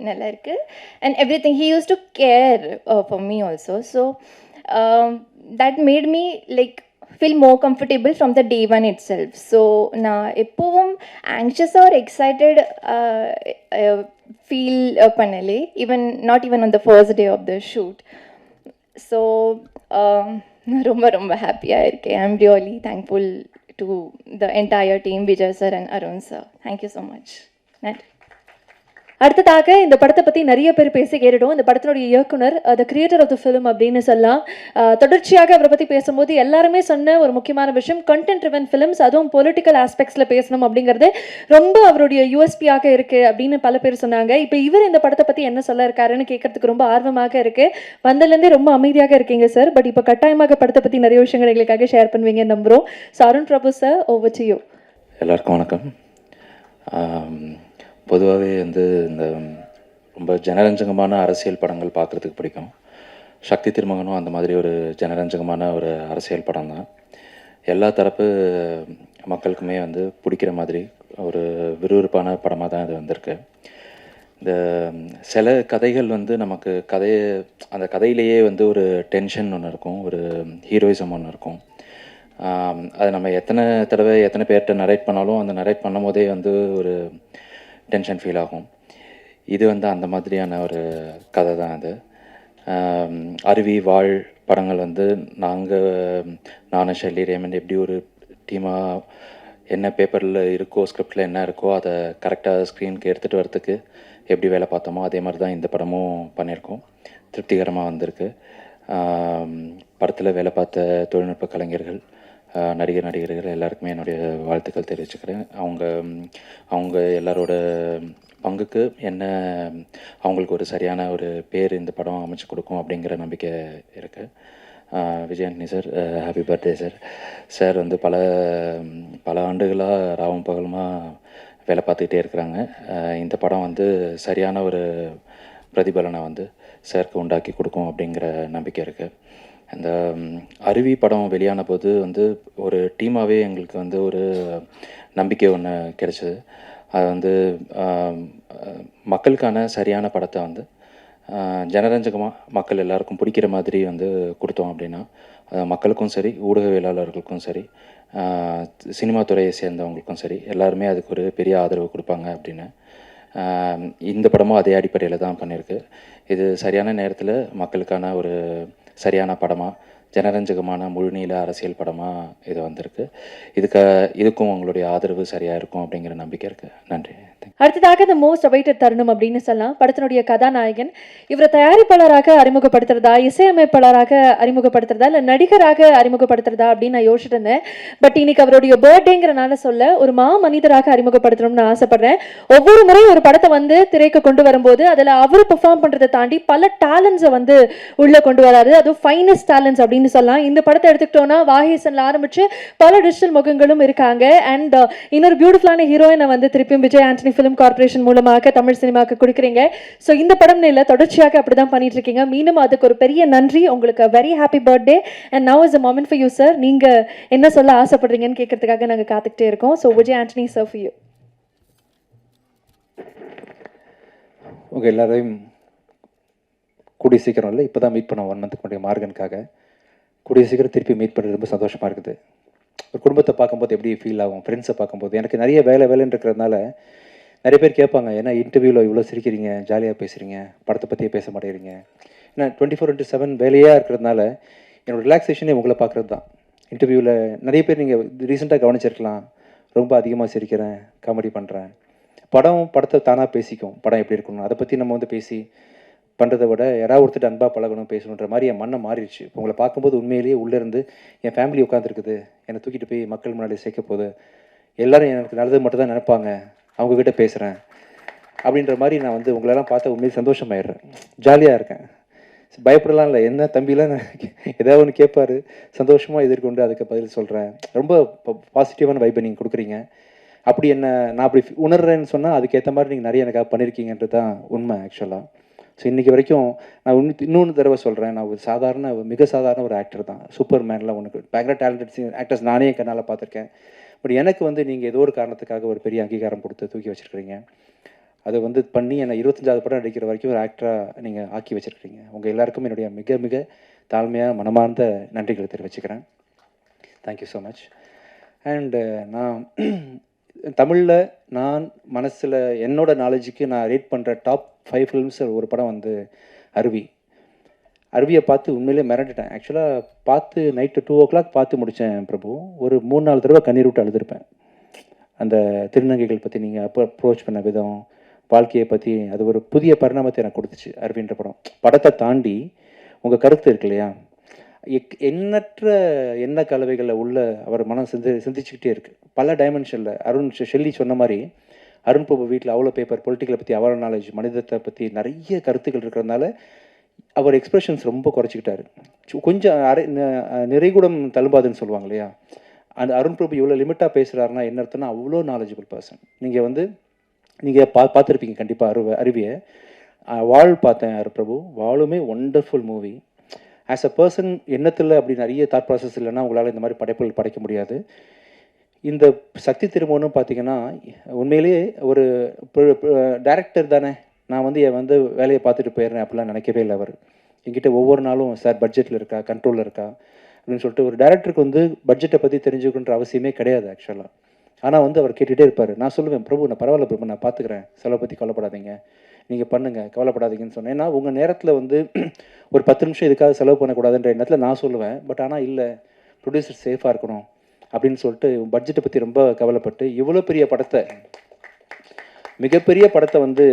nalla irukku, and everything. He used to care for me also. So that made me like feel more comfortable from the day one itself. So na eppom anxious or excited feel panale, even not even on the first day of the shoot. So ரொம்ப ரொம்ப ஹாப்பியாக இருக்கேன். I am really thankful to the entire team, Vijay sir and Arun sir. Thank you so much. நன்றி. அடுத்ததாக இந்த படத்தை பற்றி நிறைய பேர் பேசி கேட்டுட்டோம். இந்த படத்தினுடைய இயக்குனர், the creator of the film அப்படின்னு சொல்லலாம். தொடர்ச்சியாக அவரை பற்றி பேசும்போது எல்லாருமே சொன்ன ஒரு முக்கியமான விஷயம், கண்டென்ட் ட்ரிவன் ஃபிலிம்ஸ், அதுவும் பொலிட்டிக்கல் ஆஸ்பெக்ட்ஸில் பேசணும் அப்படிங்கிறது ரொம்ப அவருடைய யூஎஸ்பியாக இருக்குது அப்படின்னு பல பேர் சொன்னாங்க. இப்போ இவர் இந்த படத்தை பற்றி என்ன சொல்ல இருக்காருன்னு கேட்கறதுக்கு ரொம்ப ஆர்வமாக இருக்குது. வந்ததுலேருந்தே ரொம்ப அமைதியாக இருக்கீங்க சார், பட் இப்போ கட்டாயமாக படத்தை பற்றி நிறைய விஷயங்கள் எங்களுக்காக ஷேர் பண்ணுவீங்கன்னு நம்புகிறோம். So Arun Prabhu sir, over to you. எல்லாருக்கும் வணக்கம். பொதுவாகவே வந்து இந்த ரொம்ப ஜனரஞ்சகமான அரசியல் படங்கள் பார்க்குறதுக்கு பிடிக்கும். சக்தி திருமகனும் அந்த மாதிரி ஒரு ஜனரஞ்சகமான ஒரு அரசியல் படம் தான். எல்லா தரப்பு மக்களுக்குமே வந்து பிடிக்கிற மாதிரி ஒரு விறுவிறுப்பான படமாக தான் இது வந்திருக்கு. இந்த சில கதைகள் வந்து நமக்கு அந்த கதையிலேயே வந்து ஒரு டென்ஷன் ஒன்று இருக்கும், ஒரு ஹீரோயிசம் ஒன்று இருக்கும். அது நம்ம எத்தனை தடவை எத்தனை பேர்கிட்ட நரேட் பண்ணாலும் அந்த நரேட் பண்ணும் போதே வந்து ஒரு டென்ஷன் ஃபீல் ஆகும். இது வந்து அந்த மாதிரியான ஒரு கதை தான் அது. அருவி, வாழ் படங்கள் வந்து நானும் ஷெல்லி, ரேமண்ட் எப்படி ஒரு டீமாக என்ன பேப்பரில் இருக்கோ, ஸ்கிரிப்டில் என்ன இருக்கோ அதை கரெக்டாக ஸ்க்ரீனுக்கு எடுத்துகிட்டு வரத்துக்கு எப்படி வேலை பார்த்தோமோ அதே மாதிரி தான் இந்த படமும் பண்ணியிருக்கோம். திருப்திகரமாக வந்திருக்கு. படத்தில் வேலை பார்த்த தொழில்நுட்ப கலைஞர்கள், நடிகர்கள் எல்லாருக்குமே என்னுடைய வாழ்த்துக்கள் தெரிவிச்சுக்கிறேன். அவங்க எல்லாரோட பங்குக்கு என்ன அவங்களுக்கு ஒரு சரியான ஒரு பேர் இந்த படம் அமைச்சு கொடுக்கும் அப்படிங்கிற நம்பிக்கை இருக்குது. Vijay Antony sir, happy birthday sir. Sir வந்து பல ஆண்டுகளாக ராவும் பகலுமாக வேலை பார்த்துக்கிட்டே இருக்கிறாங்க. இந்த படம் வந்து சரியான ஒரு பிரதிபலனை வந்து சாருக்கு உண்டாக்கி கொடுக்கும் அப்படிங்கிற நம்பிக்கை இருக்குது. அந்த அருவி படம் வெளியான போது வந்து ஒரு டீமாகவே எங்களுக்கு வந்து ஒரு நம்பிக்கை ஒன்று கிடைச்சிது. அது வந்து மக்களுக்கான சரியான படத்தை வந்து ஜனரஞ்சகமாக மக்கள் எல்லாருக்கும் பிடிக்கிற மாதிரி வந்து கொடுத்தோம் அப்படின்னா மக்களுக்கும் சரி, ஊடகவியலாளர்களுக்கும் சரி, சினிமா துறையை சேர்ந்தவங்களுக்கும் சரி எல்லாருமே அதுக்கு ஒரு பெரிய ஆதரவு கொடுப்பாங்க அப்படின்னு இந்த படமும் அதே அடிப்படையில் தான் பண்ணியிருக்கு. இது சரியான நேரத்தில் மக்களுக்கான ஒரு சரியான படமாக, ஜனரஞ்சகமான முழுநீள அரசியல் படமாக இது வந்திருக்கு. இதுக்கும் உங்களுடைய ஆதரவு சரியாக இருக்கும் அப்படிங்கிற நம்பிக்கை இருக்குது. நன்றி. அடுத்ததாக த மோஸ்ட் அவைட்டட் தருணம் அப்படின்னு சொல்லலாம். படத்தினுடைய கதாநாயகன், இவரை தயாரிப்பாளராக அறிமுகப்படுத்துறதா, இசையமைப்பாளராக அறிமுகப்படுத்துறதா, இல்லை நடிகராக அறிமுகப்படுத்துறதா அப்படின்னு நான் யோசிச்சுட்டு இருந்தேன். பட் இன்னைக்கு அவருடைய பர்த்டேங்கிறனால சொல்ல ஒரு மனிதராக அறிமுகப்படுத்தணும்னு ஆசைப்படுறேன். ஒவ்வொரு முறையும் ஒரு படத்தை வந்து திரைக்கு கொண்டு வரும்போது அதில் அவர் பெர்ஃபார்ம் பண்ணுறதை தாண்டி பல டேலண்ட்ஸை வந்து உள்ளே கொண்டு வராரு. அதுவும் ஃபைனஸ்ட் டேலண்ட்ஸ் அப்படின்னு சொல்லலாம். இந்த படத்தை எடுத்துக்கிட்டோன்னா வாகேசன்ல ஆரம்பிச்சு பல டிஜிட்டல் முகங்களும் இருக்காங்க. அண்ட் இன்னொரு பியூட்டிஃபுல்லான ஹீரோயினை வந்து திருப்பியும் விஜய் ஆண்டனி ஃபிலிம் கார்பரேஷன் மூலமாக தமிழ் சினிமாவுக்கு கொடுக்குறீங்க. ஸோ இந்த படம் இல்லை, தொடர்ச்சியாக அப்படி தான் பண்ணிட்டு இருக்கீங்க. மீண்டும் அதுக்கு ஒரு பெரிய நன்றி. உங்களுக்கு very happy birthday. And now is a moment for you sir. நீங்கள் என்ன சொல்ல ஆசைப்படுறீங்கன்னு கேட்கறதுக்காக நாங்கள் காத்துக்கிட்டே இருக்கோம். So Vijay Antony sir for you. உங்கள் எல்லாரையும் கூடிய சீக்கிரம் இல்லை, இப்போ தான் மீட் பண்ண 1 மந்த்துக்கு முன்னாடி மார்கனுக்காக. கூடிய சீக்கிரம் திருப்பி மீட் பண்ணுறது ரொம்ப சந்தோஷமாக இருக்குது. ஒரு குடும்பத்தை பார்க்கும்போது எப்படி ஃபீல் ஆகும், ஃப்ரெண்ட்ஸை பார்க்கும்போது. எனக்கு நிறைய வேலைன்னு இருக்கிறதுனால நிறைய பேர் கேட்பாங்க, ஏன்னா இன்டர்வியூவில் இவ்வளோ சிரிக்கிறீங்க, ஜாலியாக பேசுகிறீங்க, படத்தை பற்றியே பேச மாட்டேங்கிறீங்க. ஏன்னா 24/7 வேலையாக இருக்கிறதுனால என்னோடய ரிலாக்ஸேஷனே உங்களை பார்க்குறது தான். இன்டர்வியூவில் நிறைய பேர் நீங்கள் ரீசெண்டாக கவனிச்சிருக்கலாம், ரொம்ப அதிகமாக சிரிக்கிறேன், காமெடி பண்ணுறேன். படத்தை தானாக பேசிக்கும், படம் எப்படி இருக்கணும் அதை பற்றி நம்ம வந்து பேசி பண்ணுறதை விட யாராவது ஒருத்தர் அன்பாக பழகணும், பேசணுன்ற மாதிரி என் மனம் மாறிடுச்சு. இப்போ உங்களை பார்க்கும்போது உண்மையிலேயே உள்ளேருந்து என் ஃபேமிலி உட்காந்துருக்குது, என்னை தூக்கிட்டு போய் மக்கள் முன்னாடி சேர்க்க போகுது, எல்லோரும் எனக்கு நல்லது மட்டும் தான் நினைப்பாங்க, அவங்கக்கிட்ட பேசுகிறேன் அப்படின்ற மாதிரி நான் வந்து உங்களெல்லாம் பார்த்தா உண்மையிலே சந்தோஷமாயிடுறேன், ஜாலியாக இருக்கேன். பயப்படலாம் இல்லை, என்ன தம்பிலாம் ஏதாவது ஒன்று கேட்பார், சந்தோஷமாக எதிர்கொண்டு அதுக்கு பதில் சொல்கிறேன். ரொம்ப பாசிட்டிவான வைப்பை நீங்கள் கொடுக்குறீங்க. அப்படி என்ன நான் அப்படி உணர்றேன்னு சொன்னால் அதுக்கேற்ற மாதிரி நீங்கள் நிறைய எனக்காக பண்ணியிருக்கீங்கன்றது தான் உண்மை ஆக்சுவலாக. ஸோ இன்றைக்கி வரைக்கும் நான் இன்னொன்று தடவை சொல்கிறேன், நான் ஒரு மிக சாதாரண ஒரு ஆக்டர் தான். சூப்பர் மேன்லாம் உனக்கு பயங்கர டேலண்டட் ஆக்டர்ஸ் நானே கண்ணால் பார்த்துருக்கேன். பட் எனக்கு வந்து நீங்கள் ஏதோ ஒரு காரணத்துக்காக ஒரு பெரிய அங்கீகாரம் கொடுத்து தூக்கி வச்சுருக்கிறீங்க. அதை வந்து பண்ணி என்னை 25வது படம் நடிக்கிற வரைக்கும் ஒரு ஆக்டராக நீங்கள் ஆக்கி வச்சுருக்கிறீங்க. உங்கள் எல்லாருக்கும் என்னுடைய மிக மிக தாழ்மையாக மனமார்ந்த நன்றிகளை தெரிவிச்சுக்கிறேன். Thank you so much. அண்டு நான் தமிழில் நான் மனசில் என்னோட நாலேஜுக்கு நான் ரேட் பண்ணுற டாப் 5 ஃபிலிம்ஸ் ஒரு படம் வந்து அருவியை பார்த்து உண்மையிலே மிரண்டுட்டேன். ஆக்சுவலாக பார்த்து நைட்டு 2 o'clock பார்த்து முடித்தேன் பிரபு. ஒரு 3-4 தடவை கண்ணீர் விட்டு அழுதுருப்பேன். அந்த திருநங்கைகள் பற்றி நீங்கள் அப்ரோச் பண்ண விதம், வாழ்க்கையை பற்றி அது ஒரு புதிய பரிணாமத்தை எனக்கு கொடுத்துச்சு அருவின்ற படம். படத்தை தாண்டி உங்கள் கருத்து இருக்கு இல்லையா, எண்ணற்ற எண்ண கலவைகளில் உள்ள அவர் மனம் சிந்திச்சுக்கிட்டே இருக்குது பல டைமென்ஷனில். ஷெல்லி சொன்ன மாதிரி அருண் பிரபு வீட்டில் அவ்வளோ பேப்பர், பொலிட்டிக்கலை பற்றி அவ்வளோ நாலேஜ், மனிதத்தை பற்றி நிறைய கருத்துக்கள் இருக்கிறதுனால அவர் எக்ஸ்பிரஷன்ஸ் ரொம்ப குறைச்சிக்கிட்டாரு. கொஞ்சம் நிறைகுடம் தழும்பாதுன்னு சொல்லுவாங்க இல்லையா, அந்த அருண் பிரபு இவ்வளோ லிமிட்டாக பேசுகிறாருன்னா என்ன அர்த்தம்னா அவ்வளோ நாலேஜபிள் பர்சன். நீங்கள் பார்த்துருப்பீங்க கண்டிப்பாக அருவியை. வாழ் பார்த்தேன் பிரபு, வாழுமே wonderful movie. As a person எண்ணத்தில் அப்படி நிறைய தாட் ப்ராசஸ் இல்லைன்னா உங்களால் இந்த மாதிரி படைப்புகள் படைக்க முடியாது. இந்த சக்தி திருமணம் பார்த்தீங்கன்னா உண்மையிலேயே ஒரு டைரக்டர் தானே, நான் வந்து வேலையை பார்த்துட்டு போயிடுறேன் அப்படிலாம் நினைக்கவே இல்லை. அவர் என்கிட்ட ஒவ்வொரு நாளும் சார் பட்ஜெட்டில் இருக்கா, கண்ட்ரோலில் இருக்கா அப்படின்னு சொல்லிட்டு ஒரு டேரக்டருக்கு வந்து பட்ஜெட்டை பற்றி தெரிஞ்சுக்கணுன்ற அவசியமே கிடையாது ஆக்சுவலாக. ஆனால் வந்து அவர் கேட்டுகிட்டே இருப்பார். நான் சொல்லுவேன், பிரபு நான் பரவாயில்ல பிரபு, நான் பார்த்துக்கிறேன், செலவை பற்றி கவலைப்படாதீங்க, நீங்கள் பண்ணுங்கள், கவலைப்படாதீங்கன்னு சொன்னேன். ஏன்னா உங்கள் நேரத்தில் வந்து ஒரு 10 நிமிஷம் இதுக்காக செலவு பண்ணக்கூடாதுன்ற எண்ணத்தில் நான் சொல்லுவேன். பட் ஆனால் இல்லை, ப்ரொடியூசர் சேஃபாக இருக்கணும் அப்படின்னு சொல்லிட்டு பட்ஜெட்டை பற்றி ரொம்ப கவலைப்பட்டு இவ்வளோ பெரிய படத்தை, மிகப்பெரிய படத்தை வந்து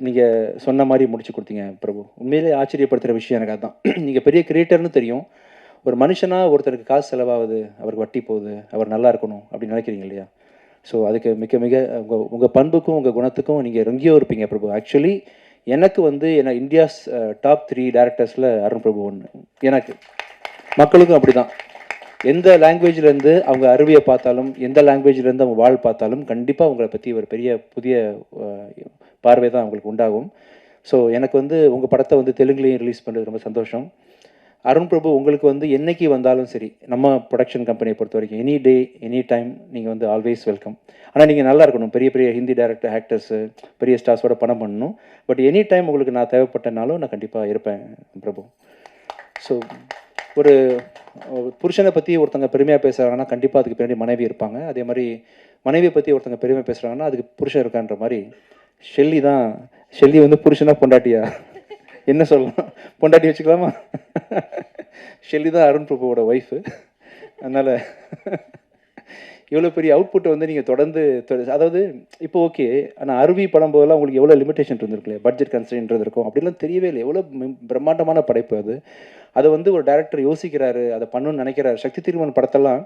நீங்கள் சொன்ன மாதிரி முடிச்சு கொடுத்தீங்க பிரபு. உண்மையிலே ஆச்சரியப்படுத்துகிற விஷயம் எனக்கு அதுதான். நீங்கள் பெரிய கிரியேட்டர்னு தெரியும், ஒரு மனுஷனாக ஒருத்தருக்கு காசு செலவாகுது, அவருக்கு வட்டி போகுது, அவர் நல்லா இருக்கணும் அப்படின்னு நினைக்கிறீங்க இல்லையா. ஸோ அதுக்கு மிக உங்கள் பண்புக்கும் உங்கள் குணத்துக்கும் நீங்கள் எங்கேயோ இருப்பீங்க பிரபு. ஆக்சுவலி எனக்கு வந்து இந்தியாஸ் டாப் 3 டேரக்டர்ஸில் அருண் பிரபு ஒன்று. எனக்கு மக்களுக்கும் அப்படி தான். எந்த லாங்குவேஜ்லேருந்து அவங்க அருவியை பார்த்தாலும், எந்த லாங்குவேஜ்லேருந்து அவங்க வாழ் பார்த்தாலும் கண்டிப்பாக உங்களை பற்றி ஒரு பெரிய புதிய பார்வை தான் அவங்களுக்கு உண்டாகும். ஸோ எனக்கு வந்து உங்கள் படத்தை வந்து தெலுங்குலேயும் ரிலீஸ் பண்ணுறது ரொம்ப சந்தோஷம். அருண் பிரபு உங்களுக்கு வந்து என்றைக்கு வந்தாலும் சரி, நம்ம ப்ரொடக்ஷன் கம்பெனியை பொறுத்த வரைக்கும் எனி டே எனி டைம் நீங்கள் வந்து ஆல்வேஸ் வெல்கம். ஆனால் நீங்கள் நல்லா இருக்கணும், பெரிய பெரிய ஹிந்தி டேரக்டர் ஆக்டர்ஸு பெரிய ஸ்டார்ஸோட படம் பண்ணணும். பட் எனி டைம் உங்களுக்கு நான் தேவைப்பட்டனாலும் நான் கண்டிப்பாக இருப்பேன் பிரபு. ஸோ ஒரு புருஷனை பற்றி ஒருத்தங்க பெருமையாக பேசுகிறாங்கன்னா கண்டிப்பாக அதுக்கு பின்னாடி மனைவி இருப்பாங்க. அதே மாதிரி மனைவியை பற்றி ஒருத்தங்க பெருமையாக பேசுகிறாங்கன்னா அதுக்கு புருஷன் இருக்கான்ற மாதிரி ஷெல்லி வந்து புருஷனா பொண்டாட்டியா என்ன சொல்லலாம், பொண்டாட்டி வச்சுக்கலாமா? ஷெல்லி தான் அருண் பிரபுவோட ஒய்ஃபு. அதனால் இவ்வளோ பெரிய அவுட்புட்டை வந்து நீங்கள் தொடர்ந்து அதாவது இப்போ ஓகே, ஆனால் அருவி படம் போதெல்லாம் உங்களுக்கு எவ்வளோ லிமிடேஷன் இருந்திருக்குல்லையே, பட்ஜெட் கன்ஸ்ட்ரெயின்ட் இருக்கும், அப்படிலாம் தெரியவே இல்லை. எவ்வளோ பிரம்மாண்டமான படைப்பு அது. அதை வந்து ஒரு டேரக்டர் யோசிக்கிறாரு, அதை பண்ணணும்னு நினைக்கிறாரு. சக்தி திருமணம் படத்தெல்லாம்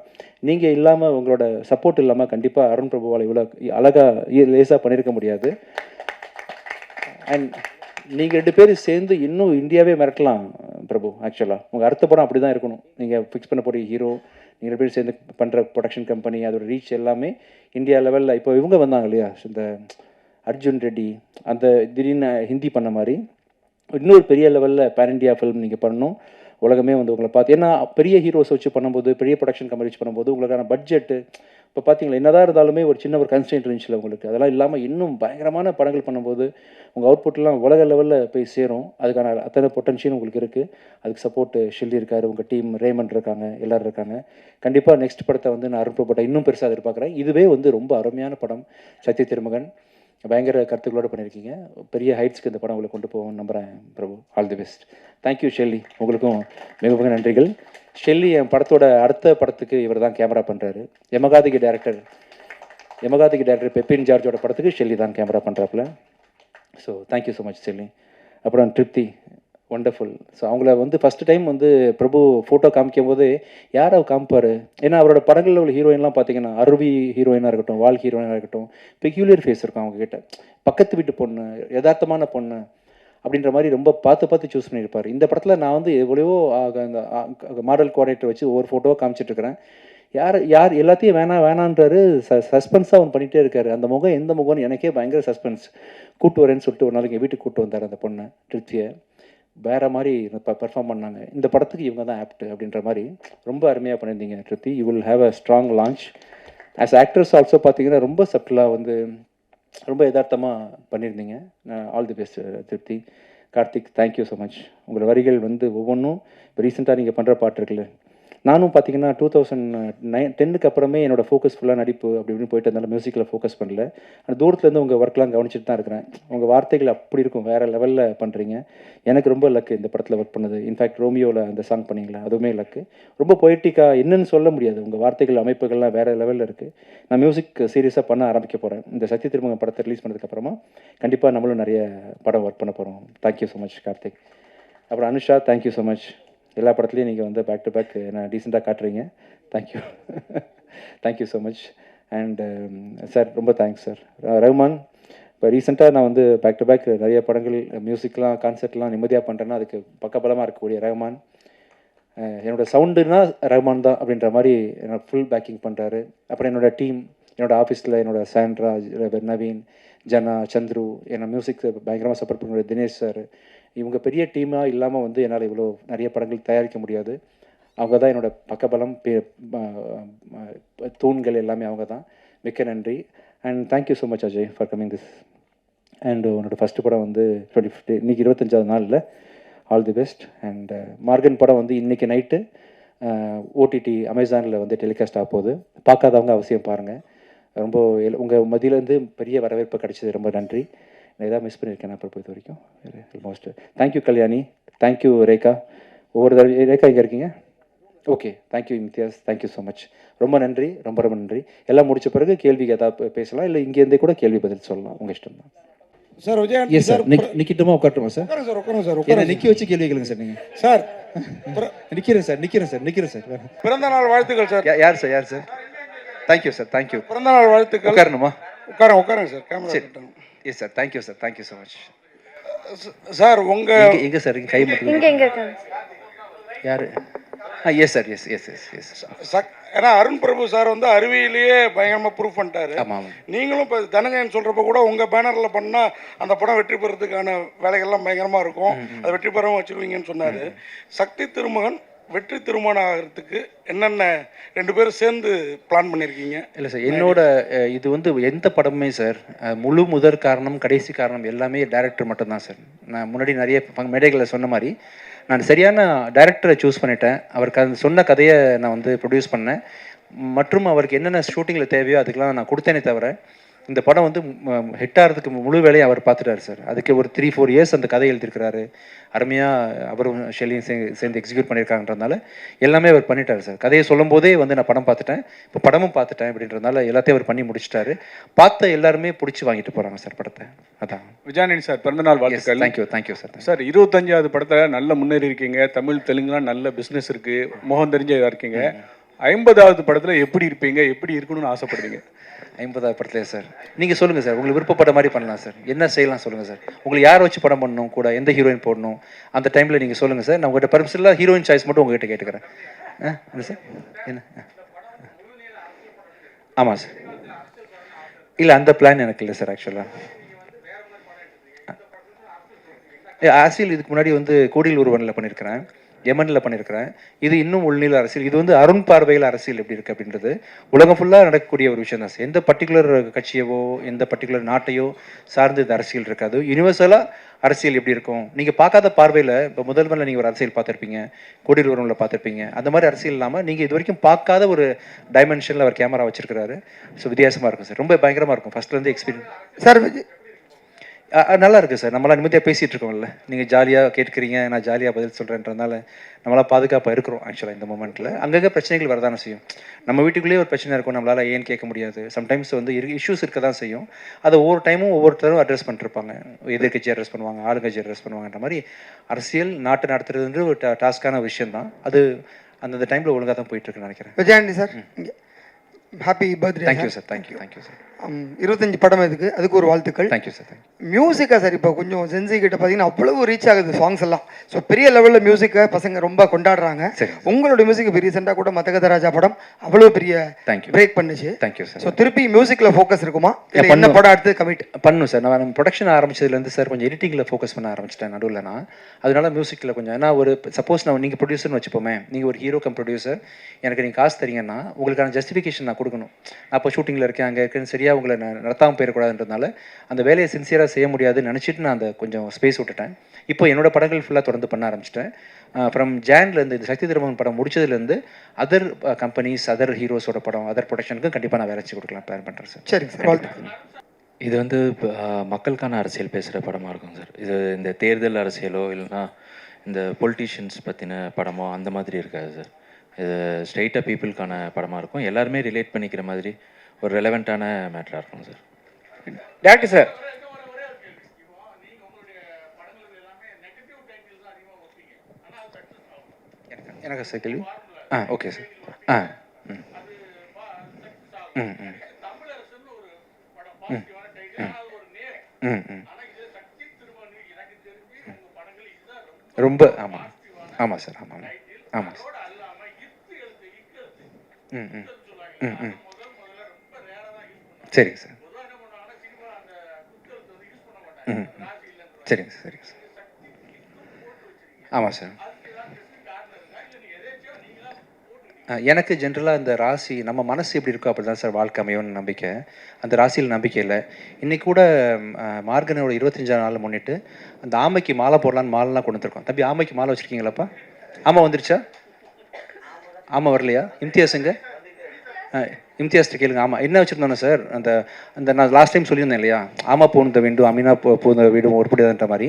நீங்கள் இல்லாமல், உங்களோட சப்போர்ட் இல்லாமல் கண்டிப்பாக அருண் பிரபுவால் இவ்வளோ அழகாக லேசாக பண்ணியிருக்க முடியாது. அண்ட் நீங்கள் 2 பேரும் சேர்ந்து இன்னும் இந்தியாவே மிரட்டலாம் பிரபு. ஆக்சுவலாக உங்கள் அடுத்த படம் அப்படி தான் இருக்கணும். நீங்கள் ஃபிக்ஸ் பண்ண போகிற ஹீரோ, நீங்கள் 2 பேரும் சேர்ந்து பண்ணுற ப்ரொடக்ஷன் கம்பெனி, அதோட ரீச் எல்லாமே இந்தியா லெவலில். இப்போ இவங்க வந்தாங்க இல்லையா, இந்த அர்ஜுன் ரெட்டி, அந்த திடீர்னு ஹிந்தி பண்ண மாதிரி இன்னொரு பெரிய லெவலில் பேன் இண்டியா ஃபிலிம் நீங்கள் பண்ணணும். உலகமே வந்து உங்களை பார்த்து, ஏன்னா பெரிய ஹீரோஸ் வச்சு பண்ணும்போது, பெரிய ப்ரொடக்ஷன் கம்பெனி வச்சு பண்ணும்போது உங்களுக்கான பட்ஜெட்டு இப்போ பார்த்தீங்களா என்னதான் இருந்தாலுமே ஒரு சின்ன ஒரு கன்ஸ்டன்ட் இருந்துச்சுல உங்களுக்கு. அதெல்லாம் இல்லாமல் இன்னும் பயங்கரமான படங்கள் பண்ணும்போது உங்கள் அவுட்புட்லாம் உலக லெவலில் போய் சேரும். அதுக்கான அத்தனை பொட்டன்ஷியல் உங்களுக்கு இருக்குது. அதுக்கு சப்போர்ட் ஷெல்லி இருக்கார், உங்கள் டீம் ரேமண்ட் இருக்காங்க, எல்லோரும் இருக்காங்க. கண்டிப்பாக நெக்ஸ்ட் படத்தை வந்து நான் அருண் பிரபுட்ட இன்னும் பெருசாக எதிர்பார்க்குறேன். இதுவே வந்து ரொம்ப அருமையான படம் சக்தி திருமகன். பயங்கர கருத்துக்களோடு பண்ணியிருக்கீங்க. பெரிய ஹைட்ஸ்க்கு இந்த படம் உங்களை கொண்டு போவோம்னு நம்புகிறேன் Prabhu. All the best. Thank you Shelley, உங்களுக்கும் மிக மிக நன்றிகள். ஷெல்லி என் படத்தோட அடுத்த படத்துக்கு இவர் தான் கேமரா பண்ணுறாரு. யமகாதிகி டேரக்டர் பெப்பின் ஜார்ஜோட படத்துக்கு ஷெல்லி தான் கேமரா பண்ணுறாப்புல. So thank you so much Shelley. அப்புறம் திருப்தி, ஒண்டர்ஃபுல். ஸோ அவங்கள வந்து ஃபஸ்ட்டு டைம் வந்து பிரபு ஃபோட்டோ காமிக்கும் போது யார் அவர் காமிப்பார்? ஏன்னா அவரோட படங்களில் உள்ள ஹீரோயின்லாம் பார்த்தீங்கன்னா அருவி ஹீரோயினாக இருக்கட்டும், வால் ஹீரோயினாக இருக்கட்டும், பெக்யூலியர் ஃபேஸ் இருக்கும் அவங்கக்கிட்ட. பக்கத்து வீட்டு பொண்ணு, யதார்த்தமான பொண்ணு அப்படின்ற மாதிரி ரொம்ப பார்த்து சூஸ் பண்ணியிருப்பார். இந்த படத்தில் நான் வந்து எவ்வளவோ அந்த மாடல் கோஆர்டினேட்டர் வச்சு ஒவ்வொரு ஃபோட்டோவாக காமிச்சிட்ருக்கிறேன். யார் எல்லாத்தையும் வேணான்றாரு. சஸ்பென்ஸாக அவன் பண்ணிகிட்டே இருக்காரு. அந்த முகம் எந்த முகம்னு எனக்கே பயங்கர சஸ்பென்ஸ். கூட்டு வரேன்னு சொல்லிட்டு ஒரு நாளைக்கு வீட்டுக்கு கூப்பிட்டு வந்தார் அந்த பொண்ணை, திருப்தியை. வேறு மாதிரி பெர்ஃபார்ம் பண்ணாங்க. இந்த படத்துக்கு இவங்க தான் ஆப்ட் அப்படின்ற மாதிரி ரொம்ப அருமையாக பண்ணியிருந்தீங்க திருப்தி. You will have a strong launch. As actress also பார்த்தீங்கன்னா ரொம்ப சப்டலாக வந்து ரொம்ப யதார்த்தமாக பண்ணியிருந்தீங்க. ஆல் தி பெஸ்ட் திருப்தி. Karthik, thank you so much. உங்களோட வரிகள் வந்து ஒவ்வொன்றும் இப்போ ரீசெண்டாக நீங்கள் பண்ணுற பாட்டு இருக்குல்ல, நானும் பார்த்தீங்கன்னா 2010க்கு அப்புறமே என்னோடய ஃபோக்கஸ் ஃபுல்லாக நடிப்பு அப்படி இப்படின்னு போயிட்டு இருந்தாலும் மியூசிக்கில் ஃபோக்கஸ் பண்ணல. ஆனால் தூரத்துலேருந்து உங்கள் ஒர்க்லாம் கவனிச்சுட்டு தான் இருக்கிறேன். உங்கள் வார்த்தைகள் அப்படி இருக்கும், வேறு லெவலில் பண்ணுறீங்க. எனக்கு ரொம்ப லக்கு இந்த படத்தில் ஒர்க் பண்ணது. இன்ஃபேக்ட் ரோமியோவில் அந்த சாங் பண்ணிங்களா, அதுவுமே லக்கு. ரொம்ப பொய்ட்டிக்காக என்னன்னு சொல்ல முடியாது. உங்கள் வார்த்தைகள் அமைப்புகள்லாம் வேறு லெவலில் இருக்குது. நான் மியூசிக் சீரியஸாக பண்ண ஆரம்பிக்க போகிறேன். இந்த சக்தி திருமகன் படத்தை ரிலீஸ் பண்ணதுக்கப்புறமா கண்டிப்பாக நம்மளும் நிறைய படம் ஒர்க் பண்ண போகிறோம். Thank you so much Karthik. அப்புறம் அனுஷா, தேங்க்யூ ஸோ மச். எல்லா படத்துலையும் நீங்கள் வந்து பேக் டு பேக் நான் டீசெண்டாக காட்டுறீங்க. Thank you. Thank you so much. And sir ரொம்ப தேங்க்ஸ் சார். ரஹ்மான், இப்போ ரீசெண்டாக நான் வந்து பேக் டு பேக் நிறைய படங்கள் மியூசிக்லாம் கான்சர்ட்லாம் நிம்மதியாக பண்ணுறேன்னா அதுக்கு பக்கபலமாக இருக்கக்கூடிய ரஹ்மான். என்னோடய சவுண்டுனா ரஹ்மான் தான் அப்படின்ற மாதிரி என்னோட ஃபுல் பேக்கிங் பண்ணுறாரு. அப்புறம் என்னோடய டீம், என்னோடய ஆஃபீஸில் என்னோடய சாண்ட்ரா, நவீன், ஜனா, சந்துரு, என்னை மியூசிக் பயங்கரமாக சப்போர்ட் பண்ணுற தினேஷ் சார், இவங்க பெரிய டீமாக இல்லாமல் வந்து என்னால் இவ்வளோ நிறைய படங்கள் தயாரிக்க முடியாது. அவங்க தான் என்னோடய பக்கபலம், தூண்கள் எல்லாமே அவங்க தான். மிக்க நன்றி. And thank you so much Ajay for coming this. And உன்னோட ஃபஸ்ட்டு படம் வந்து 25 இன்றைக்கி 25வது நாளில். All the best. And Morgan படம் வந்து இன்றைக்கி நைட்டு ஓடிடி அமேசானில் வந்து டெலிகாஸ்ட் ஆக போகுது. பார்க்காதவங்க அவசியம் பாருங்கள். ரொம்ப உங்கள் மதியிலேருந்து பெரிய வரவேற்பு கிடைச்சது. ரொம்ப நன்றி. நான் எதாவது மிஸ் பண்ணியிருக்கேன் அப்புறம் இது வரைக்கும் almost. Thank you Kalyani, thank you Rekha. ஒவ்வொரு தடவை ரேகா இங்கே இருக்கீங்க. Okay, thank you Imtiaz, thank you so much. ரொம்ப நன்றி, ரொம்ப ரொம்ப நன்றி. எல்லாம் முடிச்ச பிறகு கேள்விக்கு ஏதாவது பேசலாம், இல்லை இங்கேருந்தே கூட கேள்வி பதில் சொல்லலாம், உங்கள் இஷ்டம் தான் சார். Vijayakanth yes sir. நிற்கட்டுமா உட்காட்டுமா சார்? உட்காருங்க சார். என்ன நிற்க வச்சு கேள்வி கேளுங்க சார். நீங்கள் சார் நிற்கிறேன் சார். பிறந்த நாள் வாழ்த்துக்கள் சார். யார் சார்? Thank you sir, thank you. பிறந்த நாள் வாழ்த்துக்கள். உட்காரணுமா? உட்காருங்க sir. Camera. Yes sir, thank you sir, thank you so much. Sir உங்கள் எங்கே சார் கை மட்டும் இங்கே இருக்காங்க. யார்? Yes sir, yes. ஏன்னா அருண் பிரபு சார் வந்து அருவியிலேயே பயங்கரமாக ப்ரூவ் பண்ணிட்டாரு. ஆமாம். நீங்களும் இப்போ தனஞ்சயன் சொல்கிறப்ப கூட உங்கள் பேனரில் பண்ணால் அந்த படம் வெற்றி பெறதுக்கான வேலைகள்லாம் பயங்கரமாக இருக்கும், அதை வெற்றி பெறவும் வச்சுருவீங்கன்னு சொன்னார். சக்தி திருமகன் வெற்றி திருமணம் ஆகிறதுக்கு என்னென்ன 2 பேரும் சேர்ந்து பிளான் பண்ணியிருக்கீங்க? இல்லை சார், என்னோட இது வந்து எந்த படமுமே சார் முழு முதற் காரணம் கடைசி காரணம் எல்லாமே டைரக்டர் மட்டும்தான் சார். நான் முன்னாடி நிறைய மேடைகளில் சொன்ன மாதிரி நான் சரியான டைரக்டரை சூஸ் பண்ணிட்டேன். அவருக்கு அந்த சொன்ன கதையை நான் வந்து ப்ரொடியூஸ் பண்ணேன். மற்றும் அவருக்கு என்னென்ன ஷூட்டிங்கில் தேவையோ அதுக்கெலாம் நான் கொடுத்தேனே தவிர இந்த படம் வந்து ஹிட் ஆகிறதுக்கு முழு வேலையை அவர் பார்த்துட்டார் சார். அதுக்கு ஒரு 3-4 இயர்ஸ் அந்த கதை எழுதியிருக்கிறாரு. அருமையாக அவரும் ஷெல்லியும் சேர்ந்து எக்ஸிக்யூட் பண்ணியிருக்காங்கன்றதுனால எல்லாமே அவர் பண்ணிட்டார் சார். கதையை சொல்லும் போதே வந்து நான் படம் பார்த்துட்டேன், இப்போ படமும் பார்த்துட்டேன் அப்படின்றதுனால எல்லாத்தையும் அவர் பண்ணி முடிச்சிட்டாரு. பார்த்த எல்லாருமே பிடிச்சி வாங்கிட்டு போகிறாங்க சார் படத்தை. அதான். விஜயானந்த் சார் பிறந்தநாள் வாழ்த்துக்கள். Thank you sir. சார் 25வது படத்தில் நல்ல முன்னேறி இருக்கீங்க. தமிழ் தெலுங்குலாம் நல்ல பிஸ்னஸ் இருக்குது, முகம் தெரிஞ்ச இதாக இருக்கீங்க. 50வது படத்தில் எப்படி இருப்பீங்க, எப்படி இருக்கணும்னு ஆசைப்படுறீங்க? 50வது படத்துலையே சார் நீங்கள் சொல்லுங்கள் சார். உங்களுக்கு விருப்பப்பட்ட மாதிரி பண்ணலாம் சார். என்ன செய்யலாம் சொல்லுங்கள் சார். உங்களுக்கு யாரை வச்சு படம் பண்ணணும், கூட எந்த ஹீரோயின் போடணும் அந்த டைமில் நீங்கள் சொல்லுங்கள் சார். நான் உங்கள்கிட்ட பர்மிஷனில் ஹீரோயின் சாய்ஸ் மட்டும் உங்கள்கிட்ட கேட்டுக்கிறேன். என்ன சார்? என்ன? ஆமாம் சார். இல்லை அந்த பிளான் எனக்கு இல்லை சார். ஆக்சுவலாக ஆசில் இதுக்கு முன்னாடி வந்து கோடியில் ஒருவனில் பண்ணியிருக்கிறேன். யமனில் பண்ணியிருக்கிறேன். இது இன்னும் உள்நிலை அரசியல். இது வந்து அருண் பார்வையில் அரசியல் எப்படி இருக்குது அப்படின்றது உலகம் ஃபுல்லாக நடக்கக்கூடிய ஒரு விஷயம் தான். எந்த பர்டிகுலர் கட்சியவோ எந்த பர்டிகுலர் நாட்டையோ சார்ந்து இந்த அரசியல் இருக்காது. யூனிவர்சலாக அரசியல் எப்படி இருக்கும் நீங்கள் பார்க்காத பார்வையில். இப்போ முதல்வரில் நீங்கள் ஒரு அரசியல் பார்த்துருப்பீங்க, கோடியில் ஒருவனில் பார்த்துருப்பீங்க. அந்த மாதிரி அரசியல் இல்லாமல் நீங்கள் இது வரைக்கும் பார்க்காத ஒரு டைமென்ஷனில் அவர் கேமரா வச்சிருக்கிறாரு. ஸோ வித்தியாசமாக இருக்கும் சார், ரொம்ப பயங்கரமாக இருக்கும். ஃபஸ்ட்லேருந்து எக்ஸ்பீரியன்ஸ் சார். நல்லா இருக்குது சார். நம்மளாம் நிம்மதியாக பேசிகிட்டு இருக்கோம்ல, நீங்கள் ஜாலியாக கேட்குறீங்க, நான் ஜாலியாக பதில் சொல்கிறேன்றதுனால நம்மளாம் பாதுகாப்பாக இருக்கிறோம். ஆக்சுவலாக இந்த மூமெண்ட்டில் அங்கங்கே பிரச்சனைகள் வரதானே செய்யும். நம்ம வீட்டுக்குள்ளேயே ஒரு பிரச்சனை இருக்கும், நம்மளால் ஏன்னு கேட்க முடியாது. சம்டைம்ஸ் வந்து இஷ்யூஸ் இருக்க தான் செய்யும். அதை ஒவ்வொரு டைமும் ஒவ்வொருத்தரும் அட்ரஸ் பண்ணிருப்பாங்க. எதிர்கட்சி அட்ரஸ் பண்ணுவாங்க, ஆளுங்கட்சி அட்ரஸ் பண்ணுவாங்கன்ற மாதிரி அரசியல் நாட்டை நடத்துறது ஒரு டாஸ்க்கான விஷயம் தான். அது அந்தந்த டைமில் ஒழுங்காக தான் போயிட்டுருக்குன்னு நினைக்கிறேன். Vijayandi sir, happy birthday. Thank you sir. Thank you sir. 25 படம் அதுக்கு ஒரு வாழ்த்துக்கள். Thank you sir. மியூசிக்கா சார், இப்போ கொஞ்சம் சென்சி கிட்ட பார்த்தீங்கன்னா அவ்வளவு ரீச் ஆகுது சாங்ஸ் எல்லாம். ஸோ பெரிய லெவலில் மியூசிக்கை பசங்க ரொம்ப கொண்டாடுறாங்க. உங்களோட மியூசிக் இப்போ ரீசெண்டாக கூட மதகதராஜா படம் அவ்வளோ பெரிய பிரேக் பண்ணுச்சு. Thank you sir. ஸோ திருப்பி மியூசிக்கில் ஃபோக்கஸ் இருக்குமா, என்ன படம் அடுத்து கமிட் பண்ணும் சார்? நான் ப்ரொடக்ஷன் ஆரம்பிச்சதுலேருந்து சார் கொஞ்சம் எடிட்டிங்கில் ஃபோக்கஸ் பண்ண ஆரம்பிச்சிட்டேன் நடுவில். நான் அதனால மியூசிக்கில் கொஞ்சம், ஏன்னா ஒரு சப்போஸ் நான் நீங்கள் ப்ரொடியூசர்னு வச்சுப்போமே, நீங்கள் ஒரு ஹீரோ கம் ப்ரொடியூசர், எனக்கு நீங்கள் காசு தரீங்கன்னா உங்களுக்கான ஜஸ்டிஃபிகேஷன் நான் கொடுக்கணும். நான் இப்போ ஷூட்டிங்கில் இருக்கேன், அங்கே இருக்குன்னு சரியாக உங்களை நடத்தாமல் போயிடக்கூடாதுன்றதுனால அந்த வேலையை சின்சியராக செய்ய முடியாதுன்னு நினச்சிட்டு நான் அந்த கொஞ்சம் ஸ்பேஸ் விட்டுட்டேன். இப்போ என்னோட படங்கள் ஃபுல்லாக தொடர்ந்து பண்ண ஆரம்பிச்சிட்டேன். ஃப்ரம் ஜான்லேருந்து இந்த சக்தி திருமகன் படம் முடிச்சதுலேருந்து அதர் கம்பெனிஸ், அதர் ஹீரோஸோட படம், அதர் ப்ரொடக்ஷனுக்கு கண்டிப்பாக நான் வேலை கொடுக்கலாம் பிளான் பண்ணுறேன் சார். சரிங்க சார். இது வந்து மக்களுக்கான அரசியல் பேசுகிற படமாக இருக்கும் சார். இது இந்த தேர்தல் அரசியலோ இல்லைன்னா இந்த பொலிட்டீஷியன்ஸ் பற்றின படமோ அந்த மாதிரி இருக்காது சார். இது ஸ்ட்ரெயிட்டாக பீப்புளுக்கான படமாக இருக்கும். எல்லாருமே ரிலேட் பண்ணிக்கிற மாதிரி ஒரு ரெலவெண்ட்டான மேட்டராக இருக்கும் சார். டேரக்டர் சார், எனக்கு சார் கேள்வி. Okay sir. ம் ம் ம் ம் ரொம்ப ஆமாம் ஆமாம் சார். ஆமாம் ஆமாம் சார். ம் ம் ம் ம் சரிங்க சார். ம் சரிங்க சார். சரிங்க சார். ஆமாம் சார். எனக்கு ஜென்ரலாக இந்த ராசி நம்ம மனசு எப்படி இருக்கோ அப்படி தான் சார் வாழ்க்கை அமையும்னு நம்பிக்கை. அந்த ராசியில் நம்பிக்கை இல்லை. இன்றைக்கி கூட மார்கனோட 25ஆம் நாள் முன்னிட்டு அந்த ஆமைக்கு மாலை போடலான்னு மாலைலாம் கொண்டு வந்துருக்கோம். தம்பி, ஆமைக்கு மாலை வச்சுருக்கீங்களாப்பா? ஆமாம் வந்துருச்சா? ஆமாம் வரலையா? இம்தியாஸுங்க, இம்தியாஸ்ட்டு கேளுங்க. ஆமாம் என்ன வச்சுருந்தோன்னா சார், அந்த அந்த நான் லாஸ்ட் டைம் சொல்லியிருந்தேன் இல்லையா, ஆமா பூந்த வேண்டும் அமீனா பூந்த வீடும் ஒருபடியாதுன்ற மாதிரி